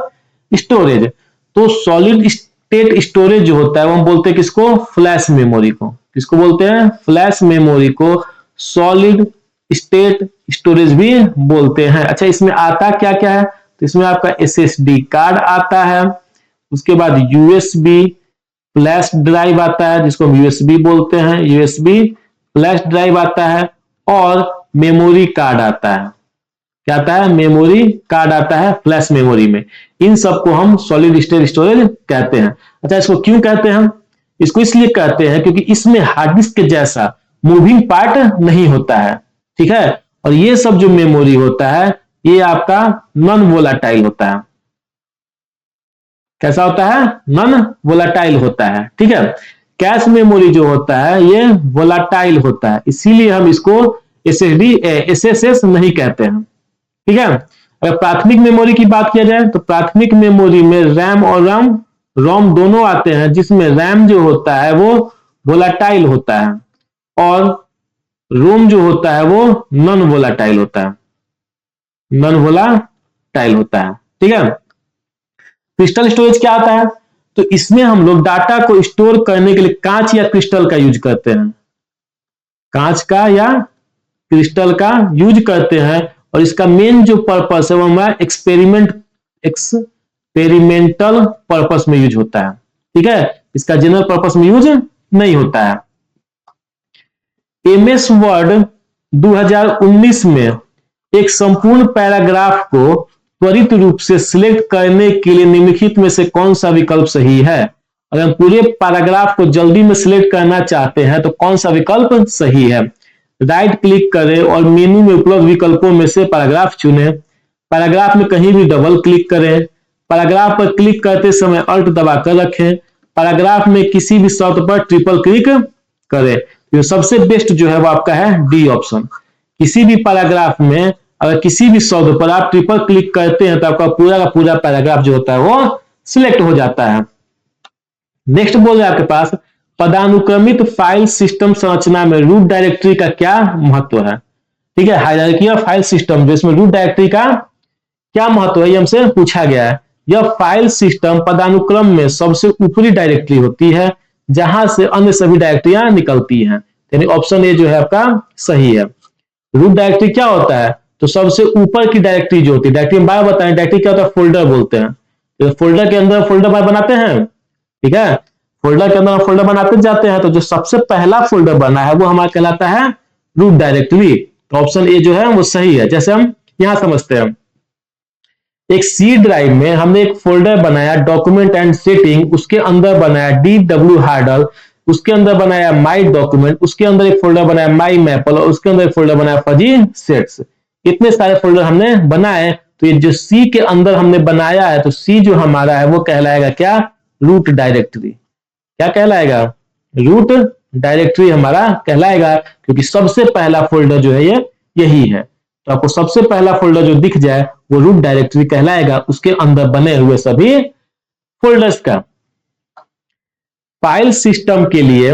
Speaker 1: स्टोरेज? तो सॉलिड स्टेट स्टोरेज जो होता है वो हम बोलते हैं किसको? फ्लैश मेमोरी को। किसको बोलते हैं? फ्लैश मेमोरी को सॉलिड स्टेट स्टोरेज भी बोलते हैं। अच्छा, इसमें आता क्या क्या है? तो इसमें आपका एसएसडी कार्ड आता है, उसके बाद यूएसबी फ्लैश ड्राइव आता है जिसको हम यूएसबी बोलते हैं, यूएसबी फ्लैश ड्राइव आता है, और मेमोरी कार्ड आता है। क्या आता है? मेमोरी कार्ड आता है फ्लैश मेमोरी में। इन सबको हम सॉलिड स्टेट स्टोरेज कहते हैं। अच्छा, इसको क्यों कहते हैं हम? इसको इसलिए कहते हैं क्योंकि इसमें हार्ड डिस्क के जैसा मूविंग पार्ट नहीं होता है। ठीक है, और ये सब जो मेमोरी होता है ये आपका नॉन वोलाटाइल होता है। कैसा होता है? नॉन वोलाटाइल होता है। ठीक है, कैश मेमोरी जो होता है ये वोलाटाइल होता है, इसीलिए हम इसको एसएसएस नहीं कहते हैं। ठीक है, अगर प्राथमिक मेमोरी की बात किया जाए तो प्राथमिक मेमोरी में रैम और रोम दोनों आते हैं, जिसमें रैम जो होता है वो वोलाटाइल होता है और रोम जो होता है वो नॉन वोलाटाइल होता है, नॉन वोलाटाइल होता है। ठीक है, क्रिस्टल स्टोरेज क्या आता है? तो इसमें हम लोग डाटा को स्टोर करने के लिए कांच या क्रिस्टल का यूज करते हैं, कांच का या क्रिस्टल का यूज करते हैं, और इसका मेन जो पर्पस है वो हमारा एक्सपेरिमेंटल पर्पस में यूज होता है। ठीक है, इसका जनरल पर्पस में यूज नहीं होता है। एमएस वर्ड 2019 में एक संपूर्ण पैराग्राफ को त्वरित रूप से सिलेक्ट करने के लिए निम्नलिखित में से कौन सा विकल्प सही है? अगर हम पूरे पैराग्राफ को जल्दी में सिलेक्ट करना चाहते हैं तो कौन सा विकल्प सही है? राइट क्लिक करें और मेनू में उपलब्ध विकल्पों में से पैराग्राफ चुनें। पैराग्राफ में कहीं भी डबल क्लिक करें। पैराग्राफ पर क्लिक करते समय अल्ट दबाकर रखें। पैराग्राफ में किसी भी शब्द पर ट्रिपल क्लिक करें। तो सबसे बेस्ट जो है वो आपका है डी ऑप्शन। किसी भी पैराग्राफ में अगर किसी भी शब्द पर आप ट्रिपल क्लिक करते हैं तो आपका पूरा का पूरा पैराग्राफ जो होता है वो सिलेक्ट हो जाता है। नेक्स्ट बोल रहे हैं आपके पास पदानुक्रमित फाइल सिस्टम संरचना में रूट डायरेक्टरी का क्या महत्व है? ठीक है, हायरार्की ऑफ फाइल सिस्टम जिसमें रूट डायरेक्टरी का क्या महत्व है ये हमसे पूछा गया है। यह फाइल सिस्टम पदानुक्रम में सबसे ऊपरी डायरेक्टरी होती है जहां से अन्य सभी डायरेक्टरियां निकलती हैं, यानी ऑप्शन ए जो है आपका सही है। रूट डायरेक्टरी क्या होता है? तो सबसे ऊपर की डायरेक्टरी जो होती है, डायरेक्टरी में बार बताएं, डायरेक्टरी क्या होता है? फोल्डर बोलते हैं। तो फोल्डर के अंदर फोल्डर बनाते हैं। ठीक है, फोल्डर के अंदर फोल्डर बनाते जाते हैं, तो जो सबसे पहला फोल्डर बना है वो हमारा कहलाता है रूट डायरेक्टरी। तो ऑप्शन ए जो है वो सही है, जैसे हम यहां समझते हैं। एक सी ड्राइव में हमने एक फोल्डर बनाया डॉक्यूमेंट एंड सेटिंग, उसके अंदर बनाया DW हार्डल, उसके अंदर बनाया माई डॉक्यूमेंट, उसके अंदर एक फोल्डर बनाया माई मैपल और उसके अंदर एक फोल्डर बनाया फजी सेट्स। इतने सारे फोल्डर हमने बनाए। तो ये जो सी के अंदर हमने बनाया है, तो सी जो हमारा है वो कहलाएगा क्या? Root directory. क्या कहलाएगा? रूट डायरेक्टरी हमारा कहलाएगा, क्योंकि सबसे पहला फोल्डर जो है ये यही है। तो आपको सबसे पहला फोल्डर जो दिख जाए वो रूट डायरेक्टरी कहलाएगा, उसके अंदर बने हुए सभी फोल्डर्स का। फाइल सिस्टम के लिए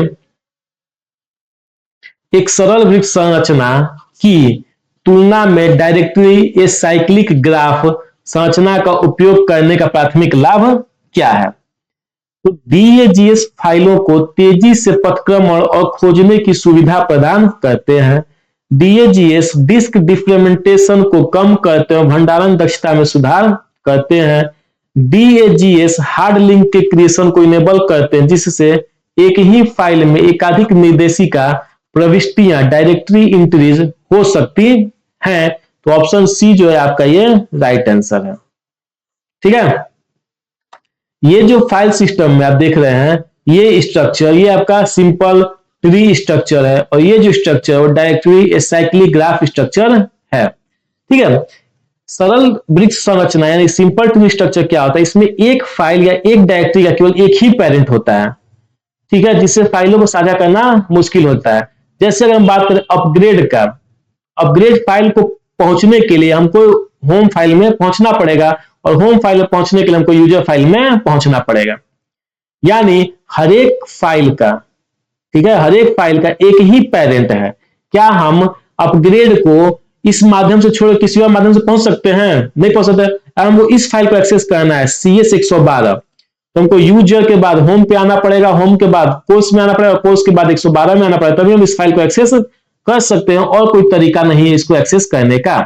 Speaker 1: एक सरल वृक्ष संरचना की तुलना में डायरेक्टरी साइक्लिक ग्राफ संरचना का उपयोग करने का प्राथमिक लाभ क्या है? तो DAGS फाइलों को तेजी से पथक्रमण और खोजने की सुविधा प्रदान करते हैं। DAGS डिस्क डिफ्रेगमेंटेशन को कम करते हैं, भंडारण दक्षता में सुधार करते हैं। DAGS हार्ड लिंक के क्रिएशन को इनेबल करते हैं, जिससे एक ही फाइल में एकाधिक निर्देशिका प्रविष्टियां डायरेक्टरी इंट्रीज हो सकती हैं। तो ऑप्शन सी जो है आपका ये राइट आंसर है। ठीक है, ये जो फाइल सिस्टम में आप देख रहे हैं ये स्ट्रक्चर, ये आपका सिंपल ट्री स्ट्रक्चर है, और ये जो स्ट्रक्चर है वो डायरेक्टरी साइक्लिक ग्राफ स्ट्रक्चर है। ठीक है, सरल वृक्ष संरचना यानी सिंपल ट्री स्ट्रक्चर क्या होता है? इसमें एक फाइल या एक डायरेक्टरी का केवल एक ही पेरेंट होता है। ठीक है, जिससे फाइलों को साझा करना मुश्किल होता है। जैसे अगर हम बात करें अपग्रेड का, अपग्रेड फाइल को पहुंचने के लिए हमको होम फाइल में पहुंचना पड़ेगा, और होम फाइल में पहुंचने के लिए हमको यूजर फाइल में पहुंचना पड़ेगा। यानी हर एक फाइल का, ठीक है, हर एक फाइल का एक ही पेरेंट है। क्या हम अपग्रेड को इस माध्यम से छोड़ किसी और माध्यम से पहुंच सकते हैं? नहीं पहुंच सकते। हमको इस फाइल को एक्सेस करना है CS 112, तो हमको यूजर के बाद होम पे आना पड़ेगा, होम के बाद कोर्स में आना पड़ेगा, कोर्स के बाद 112 में आना पड़ेगा, तभी हम इस फाइल को एक्सेस कर सकते हैं, और कोई तरीका नहीं है इसको एक्सेस करने का।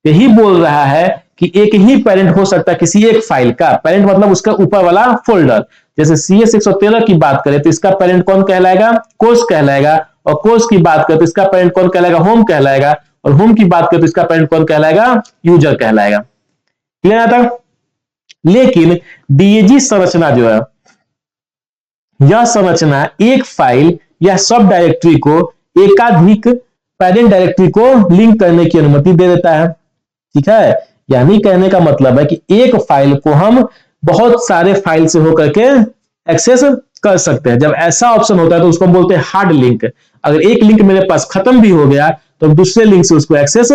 Speaker 1: यही बोल रहा है कि एक ही पेरेंट हो सकता है किसी एक फाइल का। पेरेंट मतलब उसका ऊपर वाला फोल्डर। जैसे CS 113 की बात करें तो इसका पेरेंट कौन कहलाएगा? कोर्स कहलाएगा। और कोर्स की बात करें तो इसका पेरेंट कौन कहलाएगा? होम कहलाएगा। और होम की बात करें तो इसका पेरेंट कौन कहलाएगा? यूजर कहलाएगा। क्लियर आता? लेकिन DAG संरचना जो है, यह संरचना एक फाइल या सब डायरेक्टरी को एकाधिक पेरेंट डायरेक्टरी को लिंक करने की अनुमति दे देता है। ठीक है, यानी कहने का मतलब है कि एक फाइल को हम बहुत सारे फाइल से होकर के एक्सेस कर सकते हैं। जब ऐसा ऑप्शन होता है तो उसको हम बोलते हैं हार्ड लिंक। अगर एक लिंक मेरे पास खत्म भी हो गया तो हम दूसरे लिंक से उसको एक्सेस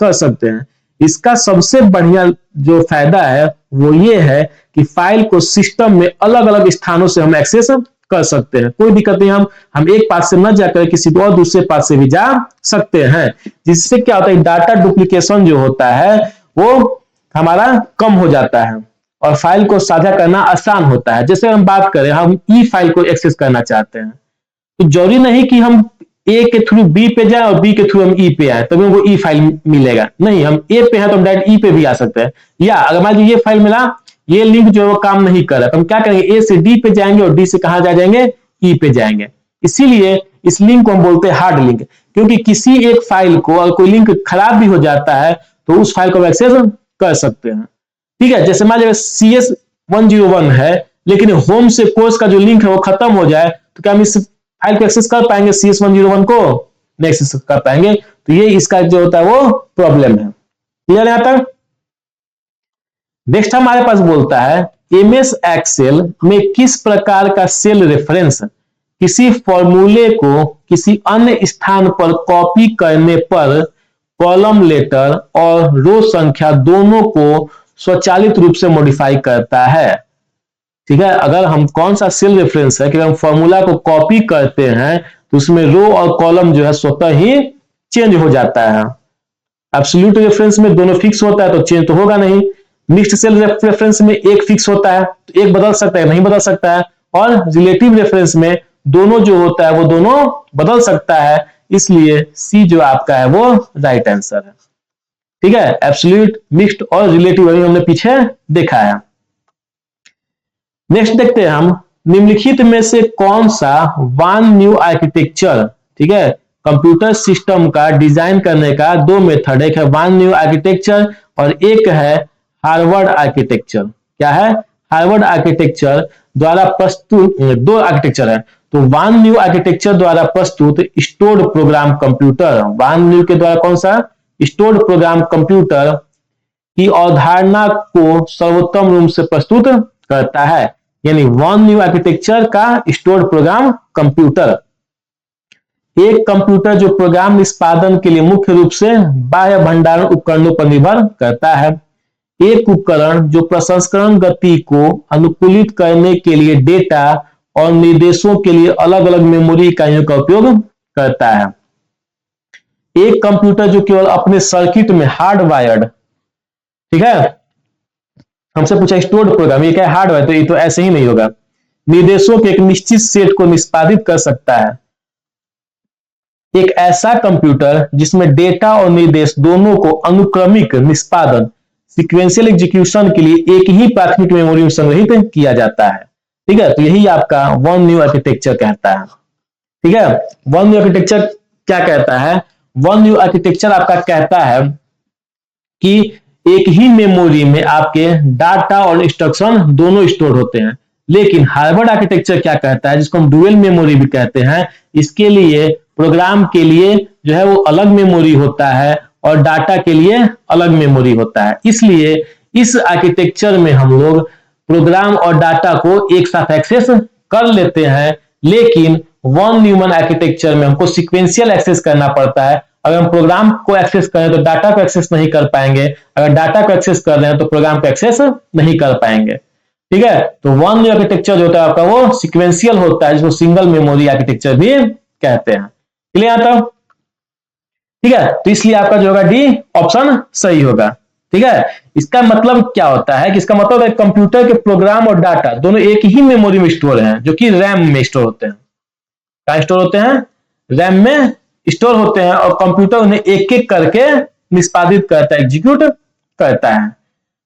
Speaker 1: कर सकते हैं। इसका सबसे बढ़िया जो फायदा है वो ये है कि फाइल को सिस्टम में अलग अलग स्थानों से हम एक्सेस कर सकते हैं। कोई दिक्कत नहीं, हम एक पाथ से न जाकर किसी और दूसरे पाथ से भी जा सकते हैं, जिससे क्या होता है डाटा डुप्लीकेशन जो होता है वो हमारा कम हो जाता है और फाइल को साझा करना आसान होता है। जैसे हम बात करें, हम ई फाइल को एक्सेस करना चाहते हैं, तो जरूरी नहीं कि हम ए के थ्रू बी पे जाए और बी के थ्रू हम ई पे आए तभी हमको ई फाइल मिलेगा। नहीं, हम ए पे हैं तो हम डायरेक्ट ई पे भी आ सकते हैं। या अगर मान लीजिए ये फाइल मिला, ये लिंक जो है वो काम नहीं कर रहा, तो हम क्या करेंगे? ए से डी पे जाएंगे और डी से कहां जाएंगे? ई पे जाएंगे। इसीलिए इस लिंक को हम बोलते हैं हार्ड लिंक, क्योंकि किसी एक फाइल को अगर कोई लिंक खराब भी हो जाता है तो उस फाइल को एक्सेस कर सकते हैं। ठीक है, जैसे मान लीजिए CS 101 है, लेकिन होम से कोर्स का जो लिंक है वो खत्म हो जाए, तो क्या हम इस फाइल को एक्सेस कर पाएंगे? CS 101 को नहीं एक्सेस कर पाएंगे। तो ये इसका जो होता है वो प्रॉब्लम है। क्लियर है? आता नेक्स्ट हमारे पास बोलता है MS एक्सेल में किस प्रकार का सेल रेफरेंस किसी फॉर्मूले को किसी अन्य स्थान पर कॉपी करने पर कॉलम लेटर और रो संख्या दोनों को स्वचालित रूप से मॉडिफाई करता है। ठीक है, अगर हम कौन सा सेल रेफरेंस है कि हम फॉर्मूला को कॉपी करते हैं तो उसमें रो और कॉलम जो है स्वतः ही चेंज हो जाता है। एब्सोल्यूट रेफरेंस में दोनों फिक्स होता है तो चेंज तो होगा नहीं। मिक्स्ड सेल रेफरेंस में एक फिक्स होता है तो एक बदल सकता है, नहीं बदल सकता है। और रिलेटिव रेफरेंस में दोनों जो होता है वो दोनों बदल सकता है। इसलिए सी जो आपका है वो राइट आंसर है। ठीक है, एब्सोल्यूट, मिक्स्ड और रिलेटिव हमने पीछे देखा है। नेक्स्ट देखते हैं हम, निम्नलिखित में से कौन सा वन न्यू आर्किटेक्चर, ठीक है, कंप्यूटर सिस्टम का डिजाइन करने का दो मेथड, एक है वन न्यू आर्किटेक्चर और एक है हार्वर्ड आर्किटेक्चर। क्या है? हार्वर्ड आर्किटेक्चर द्वारा प्रस्तुत, दो आर्किटेक्चर है, तो वान न्यू आर्किटेक्चर द्वारा प्रस्तुत स्टोर्ड प्रोग्राम कंप्यूटर, वान न्यू के द्वारा कौन सा? स्टोर्ड प्रोग्राम कंप्यूटर की अवधारणा को सर्वोत्तम रूप से प्रस्तुत करता है। यानी वन न्यू आर्किटेक्चर का स्टोर्ड प्रोग्राम कंप्यूटर, एक कंप्यूटर जो प्रोग्राम निष्पादन के लिए मुख्य रूप से बाह्य भंडारण उपकरणों पर निर्भर करता है। एक उपकरण जो प्रसंस्करण गति को अनुकूलित करने के लिए डेटा और निर्देशों के लिए अलग अलग मेमोरी इकाइयों का उपयोग करता है। एक कंप्यूटर जो केवल अपने सर्किट में हार्ड वायर्ड, ठीक है, हमसे पूछा स्टोर्ड प्रोग्राम, ये क्या है? हार्डवेयर, तो ये तो ऐसे ही नहीं होगा। निर्देशों के एक निश्चित सेट को निष्पादित कर सकता है। एक ऐसा कंप्यूटर जिसमें डेटा और निर्देश दोनों को अनुक्रमिक निष्पादन, सीक्वेंशियल एग्जीक्यूशन के लिए एक ही प्राथमिक मेमोरी में संग्रहित किया जाता है। ठीक है, तो यही आपका वन न्यू आर्किटेक्चर कहता है। ठीक है, वन न्यू आर्किटेक्चर क्या कहता है? वन न्यू आर्किटेक्चर आपका कहता है कि एक ही मेमोरी में आपके डाटा और इंस्ट्रक्शन दोनों स्टोर होते हैं। लेकिन हार्वर्ड आर्किटेक्चर क्या कहता है, जिसको हम डुअल मेमोरी भी कहते हैं, इसके लिए प्रोग्राम के लिए जो है वो अलग मेमोरी होता है और डाटा के लिए अलग मेमोरी होता है। इसलिए इस आर्किटेक्चर में हम लोग प्रोग्राम और डाटा को एक साथ एक्सेस कर लेते हैं। लेकिन वन न्यूमन आर्किटेक्चर में हमको सीक्वेंशियल एक्सेस करना पड़ता है। अगर हम प्रोग्राम को एक्सेस करें तो डाटा को एक्सेस नहीं कर पाएंगे, अगर डाटा को एक्सेस कर रहे हैं तो प्रोग्राम को एक्सेस नहीं कर पाएंगे। ठीक है, तो वन न्यू आर्किटेक्चर जो होता है आपका वो सीक्वेंशियल होता है, जिसको सिंगल मेमोरी आर्किटेक्चर भी कहते हैं। क्लियर आता? ठीक है, तो इसलिए आपका जो होगा डी ऑप्शन सही होगा। ठीक है, इसका मतलब क्या होता है कि इसका मतलब है कंप्यूटर के प्रोग्राम और डाटा दोनों एक ही मेमोरी में स्टोर हैं, जो कि रैम में स्टोर होते हैं। कहां स्टोर होते हैं? रैम में स्टोर होते हैं, और कंप्यूटर उन्हें एक एक करके निष्पादित करता है, एग्जीक्यूट करता है।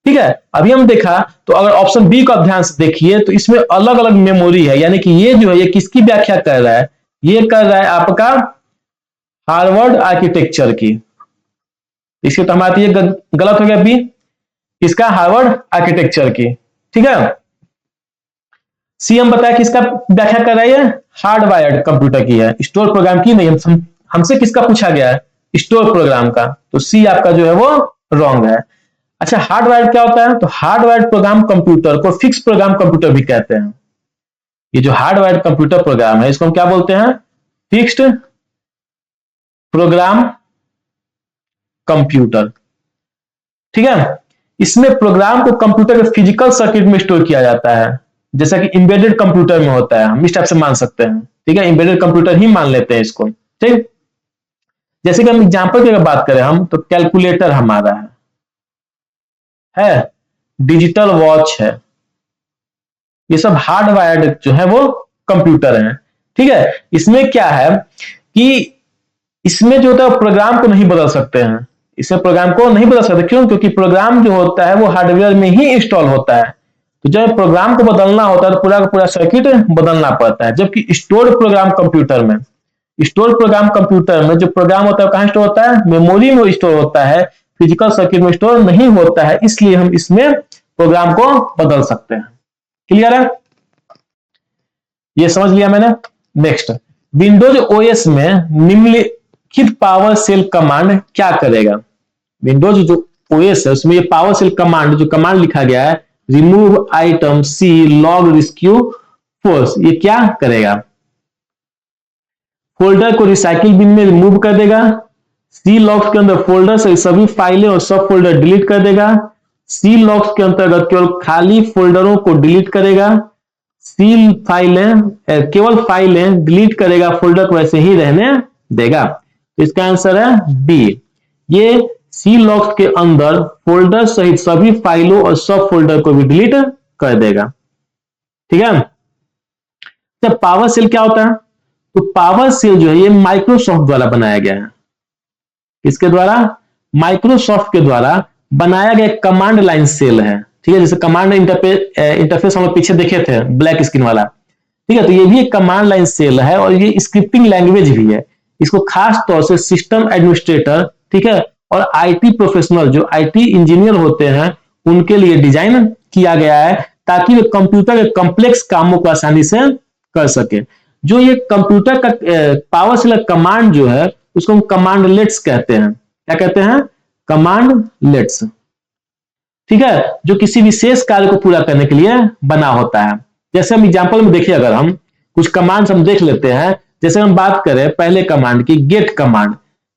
Speaker 1: ठीक है, अभी हम देखा तो अगर ऑप्शन बी को आप ध्यान से देखिए तो इसमें अलग अलग मेमोरी है, यानी कि ये जो है ये किसकी व्याख्या कर रहा है? ये कर रहा है आपका हार्वर्ड आर्किटेक्चर की। इसके तो हमारा ये गलत हो गया बी, इसका हार्वर्ड आर्किटेक्चर की। ठीक है, सी हम बताया किसका व्याख्या कर रहा है? हार्ड वायर्ड कंप्यूटर की है, स्टोर प्रोग्राम की नहीं। हमसे किसका पूछा गया है? स्टोर प्रोग्राम का, तो सी आपका जो है वो रॉन्ग है। अच्छा, हार्ड वायर्ड क्या होता है? तो हार्ड वायर्ड प्रोग्राम कंप्यूटर को फिक्स प्रोग्राम कंप्यूटर भी कहते हैं। ये जो हार्ड वायर्ड कंप्यूटर प्रोग्राम है इसको हम क्या बोलते हैं? Fixed program computer. ठीक है, इसमें प्रोग्राम को कंप्यूटर के फिजिकल सर्किट में स्टोर किया जाता है, जैसा कि एम्बेडेड कंप्यूटर में होता है। हम इस टाइप से मान सकते हैं। ठीक है, एम्बेडेड कंप्यूटर ही मान लेते हैं इसको। ठीक, जैसे कि हम एग्जांपल की अगर बात करें हम, तो कैलकुलेटर हमारा है, डिजिटल वॉच है, ये सब हार्ड वायर्ड जो है वो कंप्यूटर है। ठीक है, इसमें क्या है कि इसमें जो होता है प्रोग्राम को नहीं बदल सकते हैं, इसमें प्रोग्राम को नहीं बदल सकते। क्यों? क्योंकि प्रोग्राम जो होता है वो हार्डवेयर में ही इंस्टॉल होता है, तो जब प्रोग्राम को बदलना होता है तो पूरा का पूरा सर्किट बदलना पड़ता है। जबकि स्टोर्ड प्रोग्राम कंप्यूटर में, स्टोर प्रोग्राम कंप्यूटर में जो प्रोग्राम होता है कहां स्टोर होता है? मेमोरी में स्टोर होता है, फिजिकल सर्किट में स्टोर नहीं होता है। इसलिए हम इसमें प्रोग्राम को बदल सकते हैं। क्लियर है? ये समझ लिया मैंने। नेक्स्ट, विंडोज ओएस में निम्नलिखित पावर सेल कमांड क्या करेगा? विंडोज जो ओएस है उसमें ये पावर सेल कमांड, जो कमांड लिखा गया है रिमूव आइटम सी लॉग रिस्क्यू फोर्स, ये क्या करेगा? फोल्डर को रिसाइकिल बिन में रिमूव कर देगा, सी लॉग्स के अंदर फोल्डर से सभी फाइलें और सब फोल्डर डिलीट कर देगा, सी लॉग्स के अंतर्गत केवल खाली फोल्डरों को डिलीट करेगा, सी फाइलें केवल फाइलें डिलीट करेगा, फोल्डर को ऐसे ही रहने देगा। तो इसका आंसर है बी, ये सी लॉग्स के अंदर फोल्डर सहित सभी फाइलों और सब फोल्डर को भी डिलीट कर देगा। ठीक है, जब पावर सेल क्या होता है? तो पावर सेल जो है ये माइक्रोसॉफ्ट द्वारा बनाया गया है। किसके द्वारा? माइक्रोसॉफ्ट के द्वारा बनाया गया कमांड लाइन सेल है। ठीक है, जैसे कमांड इंटरफेस हम लोग पीछे देखे थे ब्लैक स्क्रीन वाला। ठीक है, तो ये भी एक कमांड लाइन सेल है और ये स्क्रिप्टिंग लैंग्वेज भी है। इसको खास तौर से सिस्टम एडमिनिस्ट्रेटर, ठीक है, और आईटी प्रोफेशनल जो आईटी इंजीनियर होते हैं उनके लिए डिजाइन किया गया है ताकि वे कंप्यूटर के कॉम्प्लेक्स कामों को आसानी से कर सके। जो ये कंप्यूटर का पावर सेलेक्ट कमांड जो है उसको हम कमांडलेट्स कहते हैं। क्या कहते हैं? कमांडलेट्स। ठीक है, जो किसी विशेष कार्य को पूरा करने के लिए बना होता है। जैसे हम एग्जांपल में देखिए, अगर हम कुछ कमांड्स हम देख लेते हैं, जैसे हम बात करें पहले कमांड की, गेट कमांड।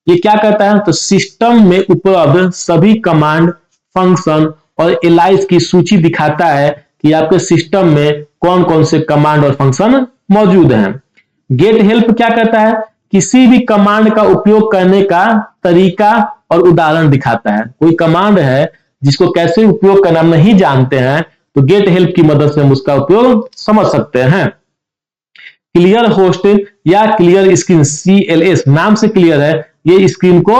Speaker 1: ये क्या करता है? तो सिस्टम में उपलब्ध सभी कमांड, फंक्शन और एलाइज की सूची दिखाता है कि आपके सिस्टम में कौन कौन से कमांड और फंक्शन मौजूद हैं। गेट हेल्प क्या करता है? किसी भी कमांड का उपयोग करने का तरीका और उदाहरण दिखाता है। कोई कमांड है जिसको कैसे उपयोग करना हम नहीं जानते हैं, तो गेट हेल्प की मदद से हम उसका उपयोग समझ सकते हैं। क्लियर होस्ट या क्लियर स्क्रीन, CLS नाम से क्लियर है, ये स्क्रीन को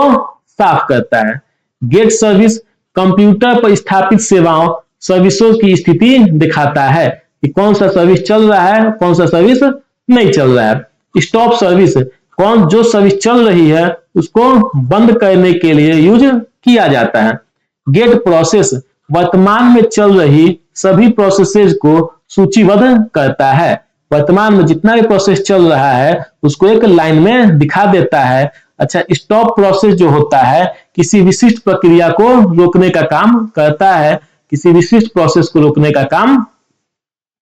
Speaker 1: साफ करता है। गेट सर्विस कंप्यूटर पर स्थापित सेवाओं, सर्विसों की स्थिति दिखाता है कि कौन सा सर्विस चल रहा है, कौन सा सर्विस नहीं चल रहा है। स्टॉप सर्विस, कौन जो सर्विस चल रही है उसको बंद करने के लिए यूज किया जाता है। गेट प्रोसेस वर्तमान में चल रही सभी प्रोसेसेस को सूचीबद्ध करता है। वर्तमान में जितना भी प्रोसेस चल रहा है उसको एक लाइन में दिखा देता है। अच्छा, स्टॉप प्रोसेस जो होता है किसी विशिष्ट प्रक्रिया को रोकने का काम करता है, किसी विशिष्ट प्रोसेस को रोकने का काम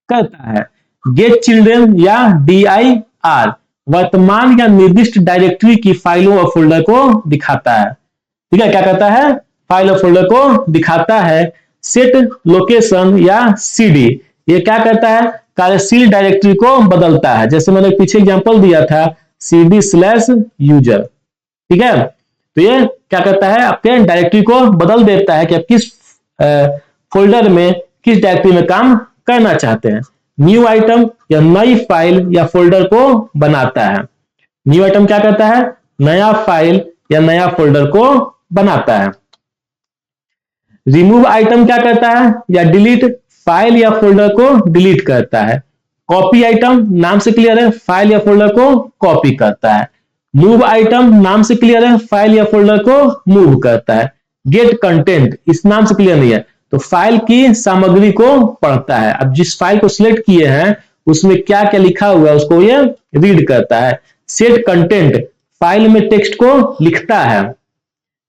Speaker 1: करता है। गेट चिल्ड्रन या DIR वर्तमान या निर्दिष्ट डायरेक्टरी की फाइलों और फोल्डर को दिखाता है। ठीक है, क्या करता है? फाइल और फोल्डर को दिखाता है। सेट लोकेशन या CD, ये क्या करता है? कार्यशील डायरेक्टरी को बदलता है। जैसे मैंने पीछे एग्जांपल दिया था CD/user। ठीक है, तो ये क्या करता है? आपके डायरेक्टरी को बदल देता है कि आप किस फोल्डर में, किस डायरेक्टरी में काम करना चाहते हैं। न्यू आइटम या नई फाइल या फोल्डर को बनाता है। न्यू आइटम क्या करता है? नया फाइल या नया फोल्डर को बनाता है। रिमूव आइटम क्या करता है? या डिलीट फाइल या फोल्डर को डिलीट करता है। कॉपी आइटम नाम से क्लियर है, फाइल या फोल्डर को कॉपी करता है। मूव आइटम नाम से क्लियर है, फाइल या फोल्डर को मूव करता है। गेट कंटेंट इस नाम से क्लियर नहीं है, तो फाइल की सामग्री को पढ़ता है। अब जिस फाइल को सिलेक्ट किए हैं उसमें क्या क्या लिखा हुआ है उसको ये रीड करता है। सेट कंटेंट फाइल में टेक्स्ट को लिखता है।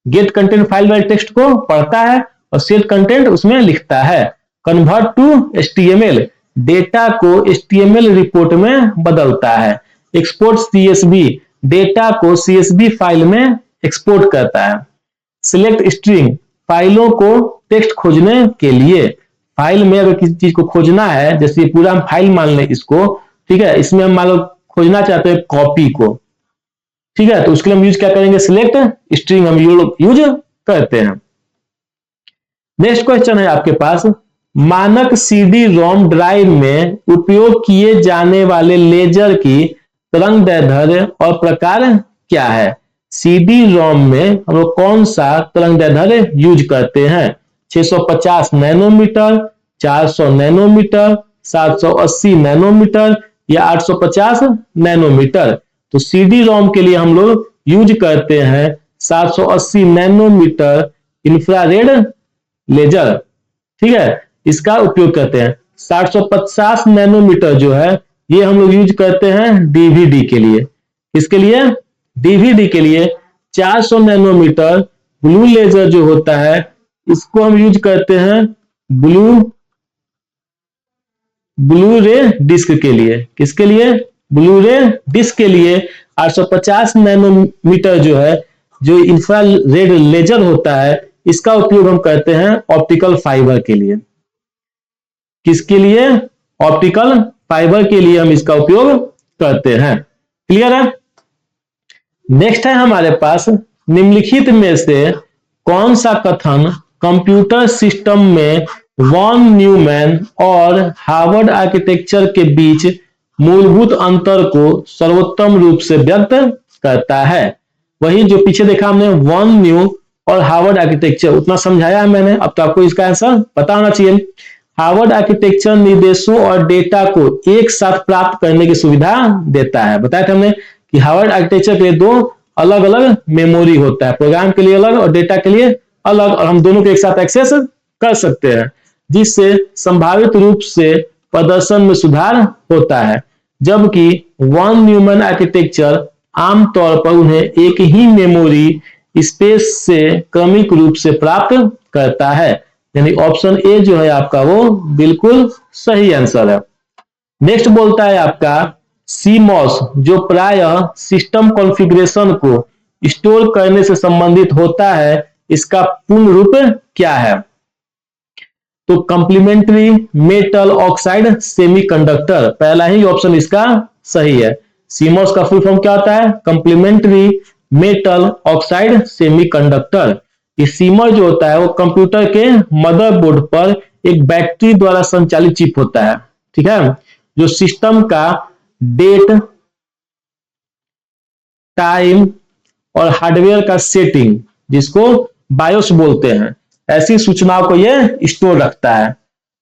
Speaker 1: गेट कंटेंट फाइल में टेक्स्ट को पढ़ता है और सेट कंटेंट उसमें लिखता है। कन्वर्ट टू HTML डेटा को HTML रिपोर्ट में बदलता है। एक्सपोर्ट CSV डेटा को CSV फाइल में एक्सपोर्ट करता है। सिलेक्ट स्ट्रिंग फाइलों को टेक्स्ट खोजने के लिए, फाइल में अगर किसी चीज को खोजना है, जैसे पूरा हम फाइल मान लें इसको, ठीक है, इसमें हम मान लो खोजना चाहते हैं कॉपी को, ठीक है, तो उसके लिए हम यूज क्या करेंगे? सिलेक्ट स्ट्रिंग हम यूज करते हैं। नेक्स्ट क्वेश्चन है आपके पास, मानक CD-ROM ड्राइव में उपयोग किए जाने वाले लेजर की तरंगदैर्ध्य और प्रकार क्या है? CD-ROM में हम लोग कौन सा तरंगदैर्ध्य यूज करते हैं? 650 नैनोमीटर, 400 नैनोमीटर, 780 नैनोमीटर या 850 नैनोमीटर। तो CD-ROM के लिए हम लोग यूज करते हैं 780 नैनोमीटर इंफ्रारेड लेजर। ठीक है, इसका उपयोग करते हैं। 750 नैनोमीटर जो है ये हम लोग यूज करते हैं DVD के लिए। इसके लिए DVD के लिए 400 नैनोमीटर ब्लू लेजर जो होता है इसको हम यूज करते हैं ब्लू रे डिस्क के लिए। किसके लिए? ब्लू रे डिस्क के लिए 850 नैनोमीटर जो है, जो इंफ्रारेड लेजर होता है, इसका उपयोग हम करते हैं ऑप्टिकल फाइबर के लिए। किसके लिए? ऑप्टिकल फाइबर के लिए हम इसका उपयोग करते हैं। क्लियर है? नेक्स्ट है हमारे पास, निम्नलिखित में से कौन सा कथन कंप्यूटर सिस्टम में वॉन न्यूमैन और हार्वर्ड आर्किटेक्चर के बीच मूलभूत अंतर को सर्वोत्तम रूप से व्यक्त करता है? वही जो पीछे देखा हमने, वॉन न्यू और हार्वर्ड आर्किटेक्चर, उतना समझाया मैंने, अब तो आपको इसका आंसर पता होना चाहिए। हार्वर्ड आर्किटेक्चर निर्देशों और डेटा को एक साथ प्राप्त करने की सुविधा देता है। बताया था हमने कि हार्वर्ड आर्किटेक्चर के लिए दो अलग अलग मेमोरी होता है, प्रोग्राम के लिए अलग और डेटा के लिए अलग, और हम दोनों को एक साथ एक्सेस कर सकते हैं, जिससे संभावित रूप से प्रदर्शन में सुधार होता है। जबकि वन न्यूमन आर्किटेक्चर आमतौर पर उन्हें एक ही मेमोरी स्पेस से क्रमिक रूप से प्राप्त करता है। यानी ऑप्शन ए जो है आपका वो बिल्कुल सही आंसर है। नेक्स्ट बोलता है आपका सीमॉस, जो प्रायः सिस्टम कॉन्फ़िगरेशन को स्टोर करने से संबंधित होता है, इसका पूर्ण रूप क्या है? तो कंप्लीमेंट्री मेटल ऑक्साइड सेमीकंडक्टर, पहला ही ऑप्शन इसका सही है। सीमॉस का फुल फॉर्म क्या होता है? Complementary metal oxide semiconductor. ये सीमॉस जो होता है वो कंप्यूटर के मदरबोर्ड पर एक बैटरी द्वारा संचालित चिप होता है, ठीक है, जो सिस्टम का डेट, टाइम और हार्डवेयर का सेटिंग, जिसको बायोस बोलते हैं, ऐसी सूचनाओं को ये स्टोर रखता है।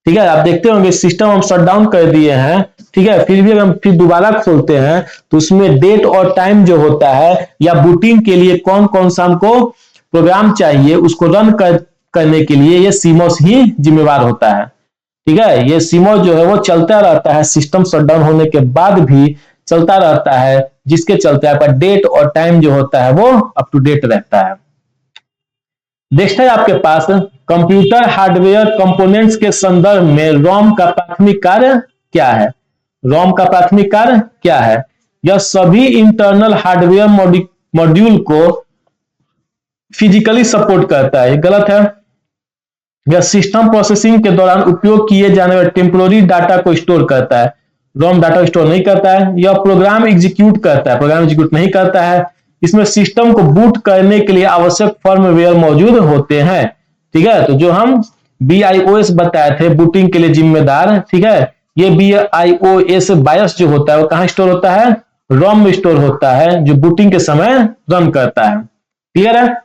Speaker 1: ठीक है, आप देखते होंगे सिस्टम हम शट डाउन कर दिए हैं, ठीक है, फिर भी हम फिर दोबारा खोलते हैं तो उसमें डेट और टाइम जो होता है या बूटिंग के लिए कौन कौन सा हमको प्रोग्राम चाहिए उसको रन करने के लिए ये सीमॉस ही जिम्मेवार होता है। ठीक है, ये सीमॉस जो है वो चलता रहता है, सिस्टम शटडाउन होने के बाद भी चलता रहता है, जिसके चलते आपका डेट और टाइम जो होता है वो अप टू डेट रहता है। नेक्स्ट है आपके पास कंप्यूटर हार्डवेयर कंपोनेंट्स के संदर्भ में रोम का प्राथमिक कार्य क्या है? रोम का प्राथमिक कार्य क्या है? यह सभी इंटरनल हार्डवेयर मॉड्यूल को फिजिकली सपोर्ट करता है, गलत है। यह सिस्टम प्रोसेसिंग के दौरान उपयोग किए जाने वाले टेम्पोररी डाटा को स्टोर करता है, रोम डाटा स्टोर नहीं करता है। यह प्रोग्राम एग्जीक्यूट करता है, प्रोग्राम एग्जीक्यूट नहीं करता है। इसमें सिस्टम को बूट करने के लिए आवश्यक फर्मवेयर मौजूद होते हैं। ठीक है, तो जो हम BIOS बताए थे बूटिंग के लिए जिम्मेदार, ठीक है, ये BIOS बायोस जो होता है वो कहां स्टोर होता है? रोम में स्टोर होता है, जो बूटिंग के समय रन करता है। क्लियर है?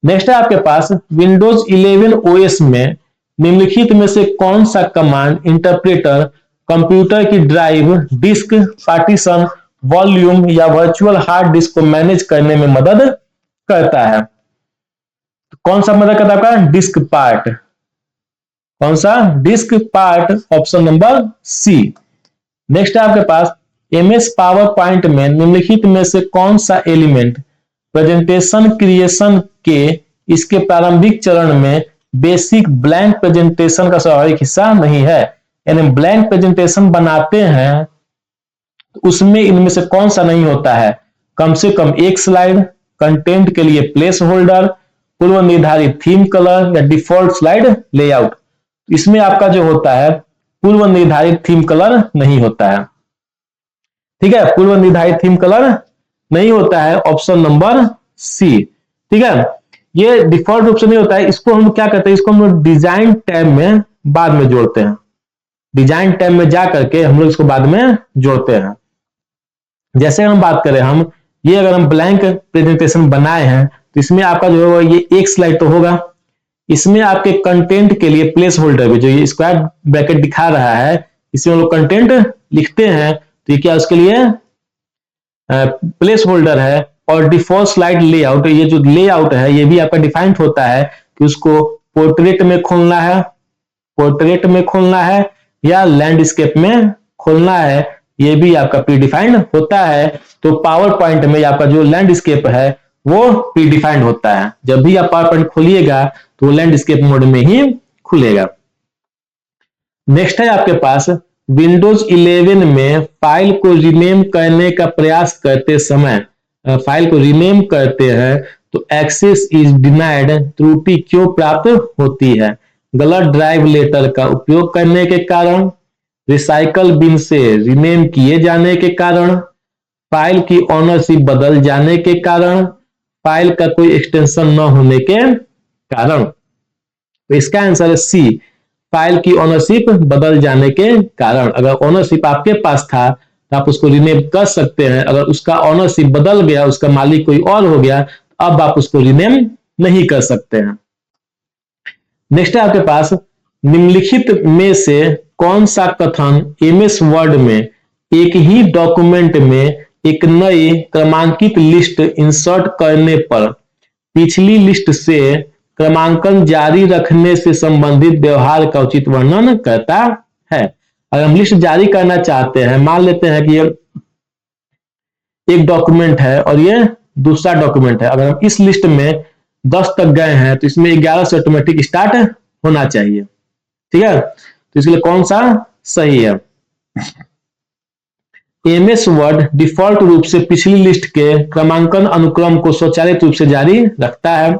Speaker 1: नेक्स्ट है आपके पास विंडोज 11 OS में निम्नलिखित में से कौन सा कमांड इंटरप्रेटर कंप्यूटर की ड्राइव, डिस्क, पार्टीशन, वॉल्यूम या वर्चुअल हार्ड डिस्क को मैनेज करने में मदद करता है? कौन सा मदद करता है आपका? Disk part. कौन सा? Disk part, option number C. Next है आपके पास MS पावर पॉइंट में निम्नलिखित में से कौन सा एलिमेंट प्रेजेंटेशन क्रिएशन के इसके प्रारंभिक चरण में बेसिक ब्लैंक प्रेजेंटेशन का स्वाभाविक हिस्सा नहीं है? यानी ब्लैंक प्रेजेंटेशन बनाते हैं तो उसमें इनमें से कौन सा नहीं होता है? कम से कम एक स्लाइड, कंटेंट के लिए प्लेस होल्डर, पूर्व निर्धारित थीम कलर या डिफॉल्ट स्लाइड लेआउट। इसमें आपका जो होता है पूर्व निर्धारित थीम कलर नहीं होता है। ठीक है, पूर्व निर्धारित थीम कलर नहीं होता है, ऑप्शन नंबर सी। ठीक है, ये डिफॉल्ट रूप से नहीं होता है। इसको हम क्या करते हैं? इसको हम लोग डिजाइन टैब में बाद में जोड़ते हैं। डिजाइन टैब में जा करके हम लोग इसको बाद में जोड़ते हैं। जैसे हम बात करें, हम ये अगर हम ब्लैंक प्रेजेंटेशन बनाए हैं तो इसमें आपका जो है ये एक स्लाइड तो होगा, इसमें आपके कंटेंट के लिए प्लेस होल्डर भी, जो ये स्क्वायर ब्रैकेट दिखा रहा है, इसमें हम लोग कंटेंट लिखते हैं तो ये क्या उसके लिए प्लेस होल्डर है। और डिफॉल्ट स्लाइड लेआउट, ये जो लेआउट है ये भी आपका डिफाइंड होता है कि उसको पोर्ट्रेट में खोलना है, पोर्ट्रेट में खोलना है या लैंडस्केप में खोलना है, ये भी आपका प्री डिफाइंड होता है। तो पावर पॉइंट में आपका जो लैंडस्केप है वो प्री डिफाइंड होता है। जब भी आप पावर पॉइंट खोलिएगा तो वो लैंडस्केप मोड में ही खुलेगा। नेक्स्ट है आपके पास विंडोज 11 में फाइल को रीनेम करने का प्रयास करते समय, फाइल को रीनेम करते हैं तो एक्सेस इज डिनाइड त्रुटि क्यों प्राप्त होती है? गलत ड्राइव लेटर का उपयोग करने के कारण, रिसाइकल बिन से रीनेम किए जाने के कारण, फाइल की ऑनरशिप बदल जाने के कारण, फाइल का कोई एक्सटेंशन न होने के कारण। तो इसका आंसर है सी, फाइल की ऑनरशिप बदल जाने के कारण। अगर ऑनरशिप आपके पास था तो आप उसको रीनेम कर सकते हैं, अगर उसका ऑनरशिप बदल गया, उसका मालिक कोई और हो गया, अब आप उसको रीनेम नहीं कर सकते हैं। नेक्स्ट है आपके पास निम्नलिखित में से कौन सा कथन MS वर्ड में एक ही डॉक्यूमेंट में एक नई क्रमांकित लिस्ट इंसर्ट करने पर पिछली लिस्ट से क्रमांकन जारी रखने से संबंधित व्यवहार का उचित वर्णन करता है। अगर हम लिस्ट जारी करना चाहते हैं, मान लेते हैं कि ये एक डॉक्यूमेंट है और ये दूसरा डॉक्यूमेंट है, अगर हम इस लिस्ट में 10 तक गए हैं तो इसमें 11 से ऑटोमेटिक स्टार्ट होना चाहिए। ठीक है, तो इसलिए कौन सा सही है? एमएस वर्ड डिफॉल्ट रूप से पिछली लिस्ट के क्रमांकन अनुक्रम को स्वचालित रूप से जारी रखता है।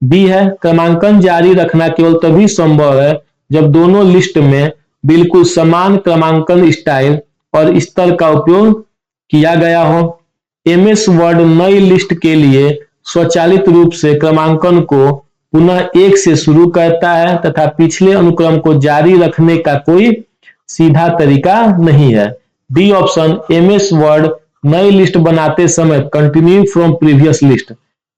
Speaker 1: बी है, क्रमांकन जारी रखना केवल तभी संभव है जब दोनों लिस्ट में बिल्कुल समान क्रमांकन स्टाइल और स्तर का उपयोग किया गया हो। एमएस वर्ड नई लिस्ट के लिए स्वचालित रूप से क्रमांकन को पुनः 1 से शुरू करता है तथा पिछले अनुक्रम को जारी रखने का कोई सीधा तरीका नहीं है। डी ऑप्शन, एमएस वर्ड नई लिस्ट बनाते समय कंटिन्यू फ्रॉम प्रीवियस लिस्ट,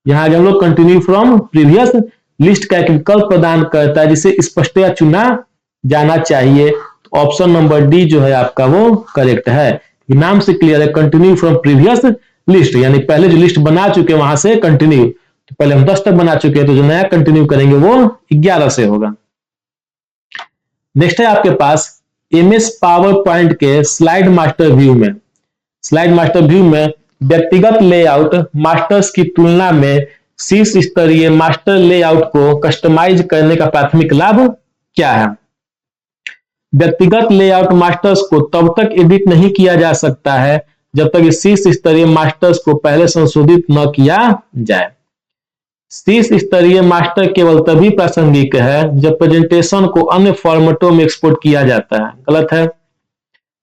Speaker 1: यहां हम लोग कंटिन्यू फ्रॉम प्रीवियस लिस्ट का एक विकल्प प्रदान करता है जिसे स्पष्टतया चुना जाना चाहिए। तो ऑप्शन नंबर डी जो है आपका वो करेक्ट है। नाम से क्लियर है, कंटिन्यू फ्रॉम प्रीवियस लिस्ट, यानी पहले जो लिस्ट बना चुके हैं वहां से कंटिन्यू। तो पहले हम 10 तक बना चुके हैं तो जो नया कंटिन्यू करेंगे वो 11 से होगा। नेक्स्ट है आपके पास एमएस पावर पॉइंट के स्लाइड मास्टर व्यू में। स्लाइड मास्टर व्यू में व्यक्तिगत लेआउट मास्टर्स की तुलना में शीर्ष स्तरीय मास्टर लेआउट को कस्टमाइज करने का प्राथमिक लाभ क्या है? व्यक्तिगत लेआउट मास्टर्स को तब तक एडिट नहीं किया जा सकता है जब तक शीर्ष स्तरीय मास्टर्स को पहले संशोधित न किया जाए। शीर्ष स्तरीय मास्टर केवल तभी प्रासंगिक है जब प्रेजेंटेशन को अन्य फॉर्मेटों में एक्सपोर्ट किया जाता है। गलत है।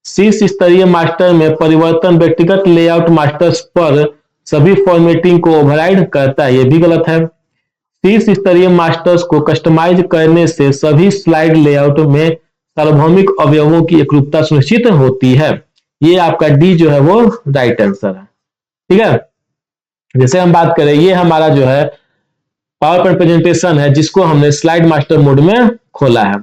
Speaker 1: शीर्ष स्तरीय मास्टर में परिवर्तन व्यक्तिगत लेआउट मास्टर्स पर सभी फॉर्मेटिंग को ओवरराइड करता है, यह भी गलत है। शीर्ष स्तरीय मास्टर्स को कस्टमाइज करने से सभी स्लाइड लेआउट में सार्वभौमिक अवयवों की एकरूपता सुनिश्चित होती है। ये आपका डी जो है वो राइट आंसर है। ठीक है, जैसे हम बात करें, ये हमारा जो है पावर पॉइंट प्रेजेंटेशन है जिसको हमने स्लाइड मास्टर मोड में खोला है।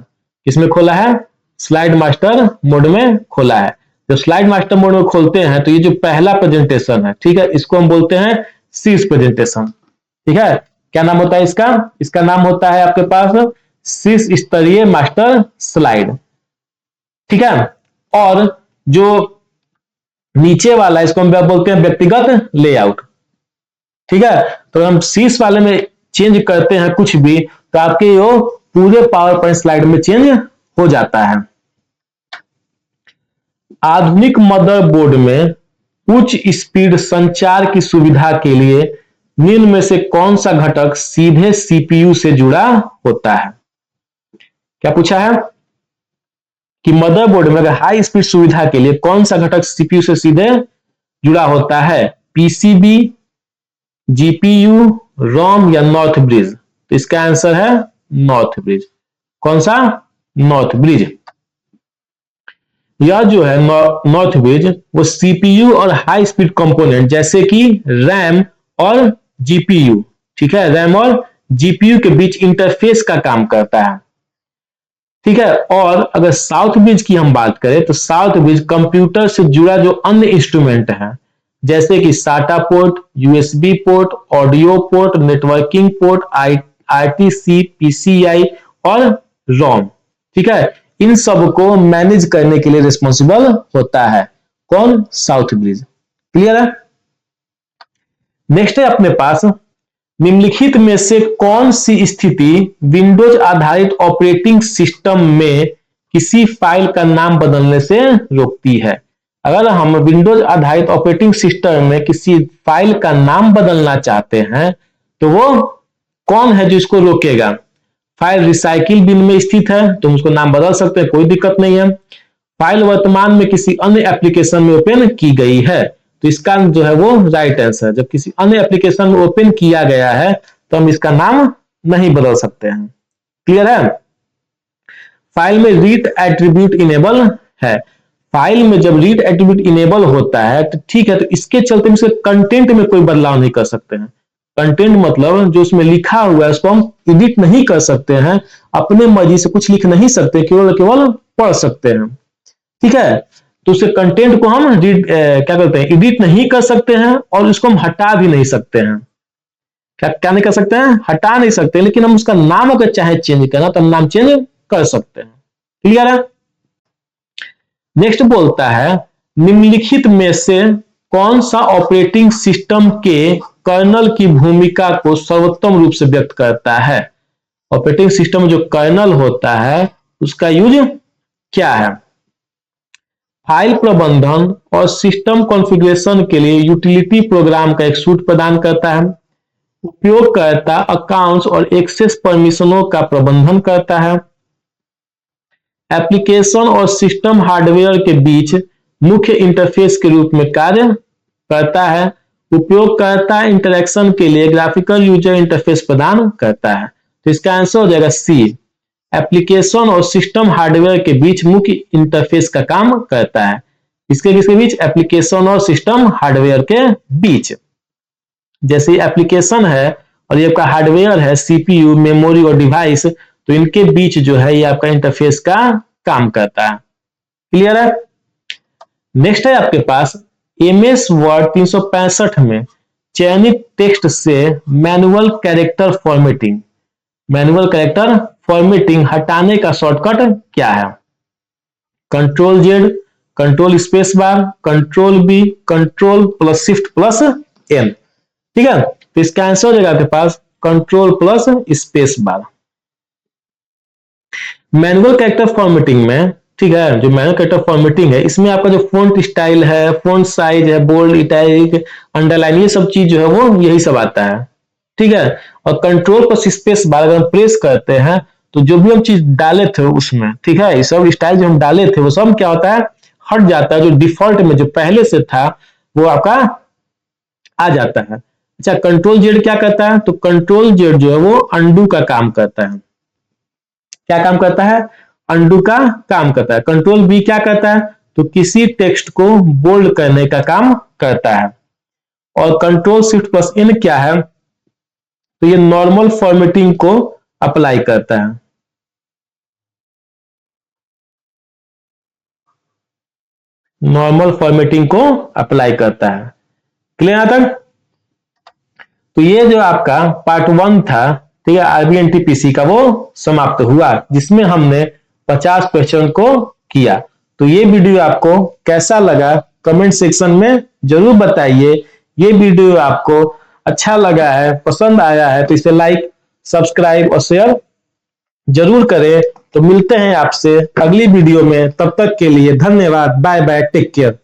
Speaker 1: किसमें खोला है? स्लाइड मास्टर मोड में खोला है। जब स्लाइड मास्टर मोड में खोलते हैं तो ये जो पहला प्रेजेंटेशन है, ठीक है, इसको हम बोलते हैं शीर्ष प्रेजेंटेशन। ठीक है, क्या नाम होता है इसका? इसका नाम होता है आपके पास शीर्ष स्तरीय मास्टर स्लाइड। ठीक है, और जो नीचे वाला इसको हम बोलते हैं व्यक्तिगत लेआउट। ठीक है, तो हम शीर्ष वाले में चेंज करते हैं कुछ भी तो आपके वो पूरे पावर पॉइंट स्लाइड में चेंज हो जाता है। आधुनिक मदरबोर्ड में उच्च स्पीड संचार की सुविधा के लिए निम्न में से कौन सा घटक सीधे सीपीयू से जुड़ा होता है? क्या पूछा है कि मदरबोर्ड में अगर हाई स्पीड सुविधा के लिए कौन सा घटक सीपीयू से सीधे जुड़ा होता है? पीसीबी, जीपीयू, रोम या नॉर्थ ब्रिज? तो इसका आंसर है नॉर्थ ब्रिज। कौन सा? North bridge. यह जो है नॉर्थ ब्रिज वो सीपीयू और हाई स्पीड कंपोनेंट जैसे कि रैम और जीपीयू, ठीक है, रैम और जीपीयू के बीच इंटरफेस का काम करता है। ठीक है, और अगर साउथ ब्रिज की हम बात करें तो साउथ ब्रिज कंप्यूटर से जुड़ा जो अन्य इंस्ट्रूमेंट है जैसे कि साटा port, USB port, audio port, networking port, RTC, PCI और रोम, ठीक है, इन सब को मैनेज करने के लिए रिस्पॉन्सिबल होता है। कौन? South bridge. क्लियर है? नेक्स्ट है अपने पास निम्नलिखित में से कौन सी स्थिति विंडोज आधारित ऑपरेटिंग सिस्टम में किसी फाइल का नाम बदलने से रोकती है? अगर हम विंडोज आधारित ऑपरेटिंग सिस्टम में किसी फाइल का नाम बदलना चाहते हैं तो वो कौन है जो इसको रोकेगा? फाइल रिसाइकिल बिन में स्थित है तो उसको नाम बदल सकते हैं, कोई दिक्कत नहीं है। फाइल वर्तमान में किसी अन्य एप्लीकेशन में ओपन की गई है तो इसका जो है वो राइट आंसर। जब किसी अन्य एप्लीकेशन में ओपन किया गया है तो हम इसका नाम नहीं बदल सकते हैं। क्लियर है? फाइल में रीड एट्रीब्यूट इनेबल है। फाइल में जब रीड एट्रीब्यूट इनेबल होता है तो ठीक है, तो इसके चलते हम इसके कंटेंट में कोई बदलाव नहीं कर सकते हैं। कंटेंट मतलब जो उसमें लिखा हुआ है उसको हम एडिट नहीं कर सकते हैं, अपने मर्जी से कुछ लिख नहीं सकते, केवल पढ़ सकते हैं। ठीक है, तो उसके कंटेंट को हम क्या करते हैं? एडिट नहीं कर सकते हैं और उसको हम हटा भी नहीं सकते हैं। क्या नहीं कर सकते हैं, हटा नहीं सकते, लेकिन हम उसका नाम अगर चाहे चेंज करना तो हम नाम चेंज कर सकते हैं। क्लियर है? नेक्स्ट बोलता है निम्नलिखित में से कौन सा ऑपरेटिंग सिस्टम के कर्नल की भूमिका को सर्वोत्तम रूप से व्यक्त करता है? ऑपरेटिंग सिस्टम जो कर्नल होता है उसका यूज क्या है? फाइल प्रबंधन और सिस्टम कॉन्फ़िगरेशन के लिए यूटिलिटी प्रोग्राम का एक सूट प्रदान करता है। उपयोगकर्ता अकाउंट्स और एक्सेस परमिशनों का प्रबंधन करता है। एप्लीकेशन और सिस्टम हार्डवेयर के बीच मुख्य इंटरफेस के रूप में कार्य करता है। उपयोगकर्ता इंटरेक्शन के लिए ग्राफिकल यूजर इंटरफेस प्रदान करता है। तो इसका आंसर हो जाएगा सी, एप्लीकेशन और सिस्टम हार्डवेयर के बीच मुख्य इंटरफेस का काम करता है। किसके बीच? एप्लीकेशन और सिस्टम हार्डवेयर के बीच। जैसे एप्लीकेशन है और ये आपका हार्डवेयर है, सीपीयू, मेमोरी और डिवाइस, तो इनके बीच जो है ये आपका इंटरफेस का काम करता है। क्लियर है? नेक्स्ट है आपके पास एमएस वर्ड 365 में चयनित टेक्स्ट से manual character formatting, manual character formatting हटाने का शॉर्टकट क्या है? Control Z, control space bar, control B, control plus shift plus N. ठीक है, तो इसका आंसर हो जाएगा आपके पास control plus space bar. Manual character formatting में, ठीक है, जो मैनुअल कैरेक्टर फॉर्मेटिंग है इसमें आपका जो फॉन्ट स्टाइल है, फॉन्ट साइज है, बोल्ड, इटैलिक, अंडरलाइन, ये सब चीज जो है वो यही सब आता है। ठीक है, और कंट्रोल प्लस स्पेस बार अगर हम प्रेस करते हैं तो जो भी हम चीज डाले थे उसमें, ठीक है, ये सब स्टाइल जो हम डाले थे वो सब क्या होता है, हट जाता है। जो डिफॉल्ट में जो पहले से था वो आपका आ जाता है। अच्छा, कंट्रोल जेड क्या करता है? तो कंट्रोल जेड जो है वो अंडू का काम करता है। क्या काम करता है? अंडू का काम करता है। कंट्रोल बी क्या करता है? तो किसी टेक्स्ट को बोल्ड करने का काम करता है। और कंट्रोल शिफ्ट प्लस एन क्या है? तो ये नॉर्मल फॉर्मेटिंग को अप्लाई करता है। नॉर्मल फॉर्मेटिंग को अप्लाई करता है। क्लियर यहां तक? तो ये जो आपका पार्ट 1 था, ठीक है, आरबीएनटीपीसी का, वो समाप्त हुआ जिसमें हमने 50 क्वेश्चन को किया। तो ये वीडियो आपको कैसा लगा कमेंट सेक्शन में जरूर बताइए। ये वीडियो आपको अच्छा लगा है, पसंद आया है तो इसे लाइक, सब्सक्राइब और शेयर जरूर करें। तो मिलते हैं आपसे अगली वीडियो में, तब तक के लिए धन्यवाद, बाय बाय, टेक केयर।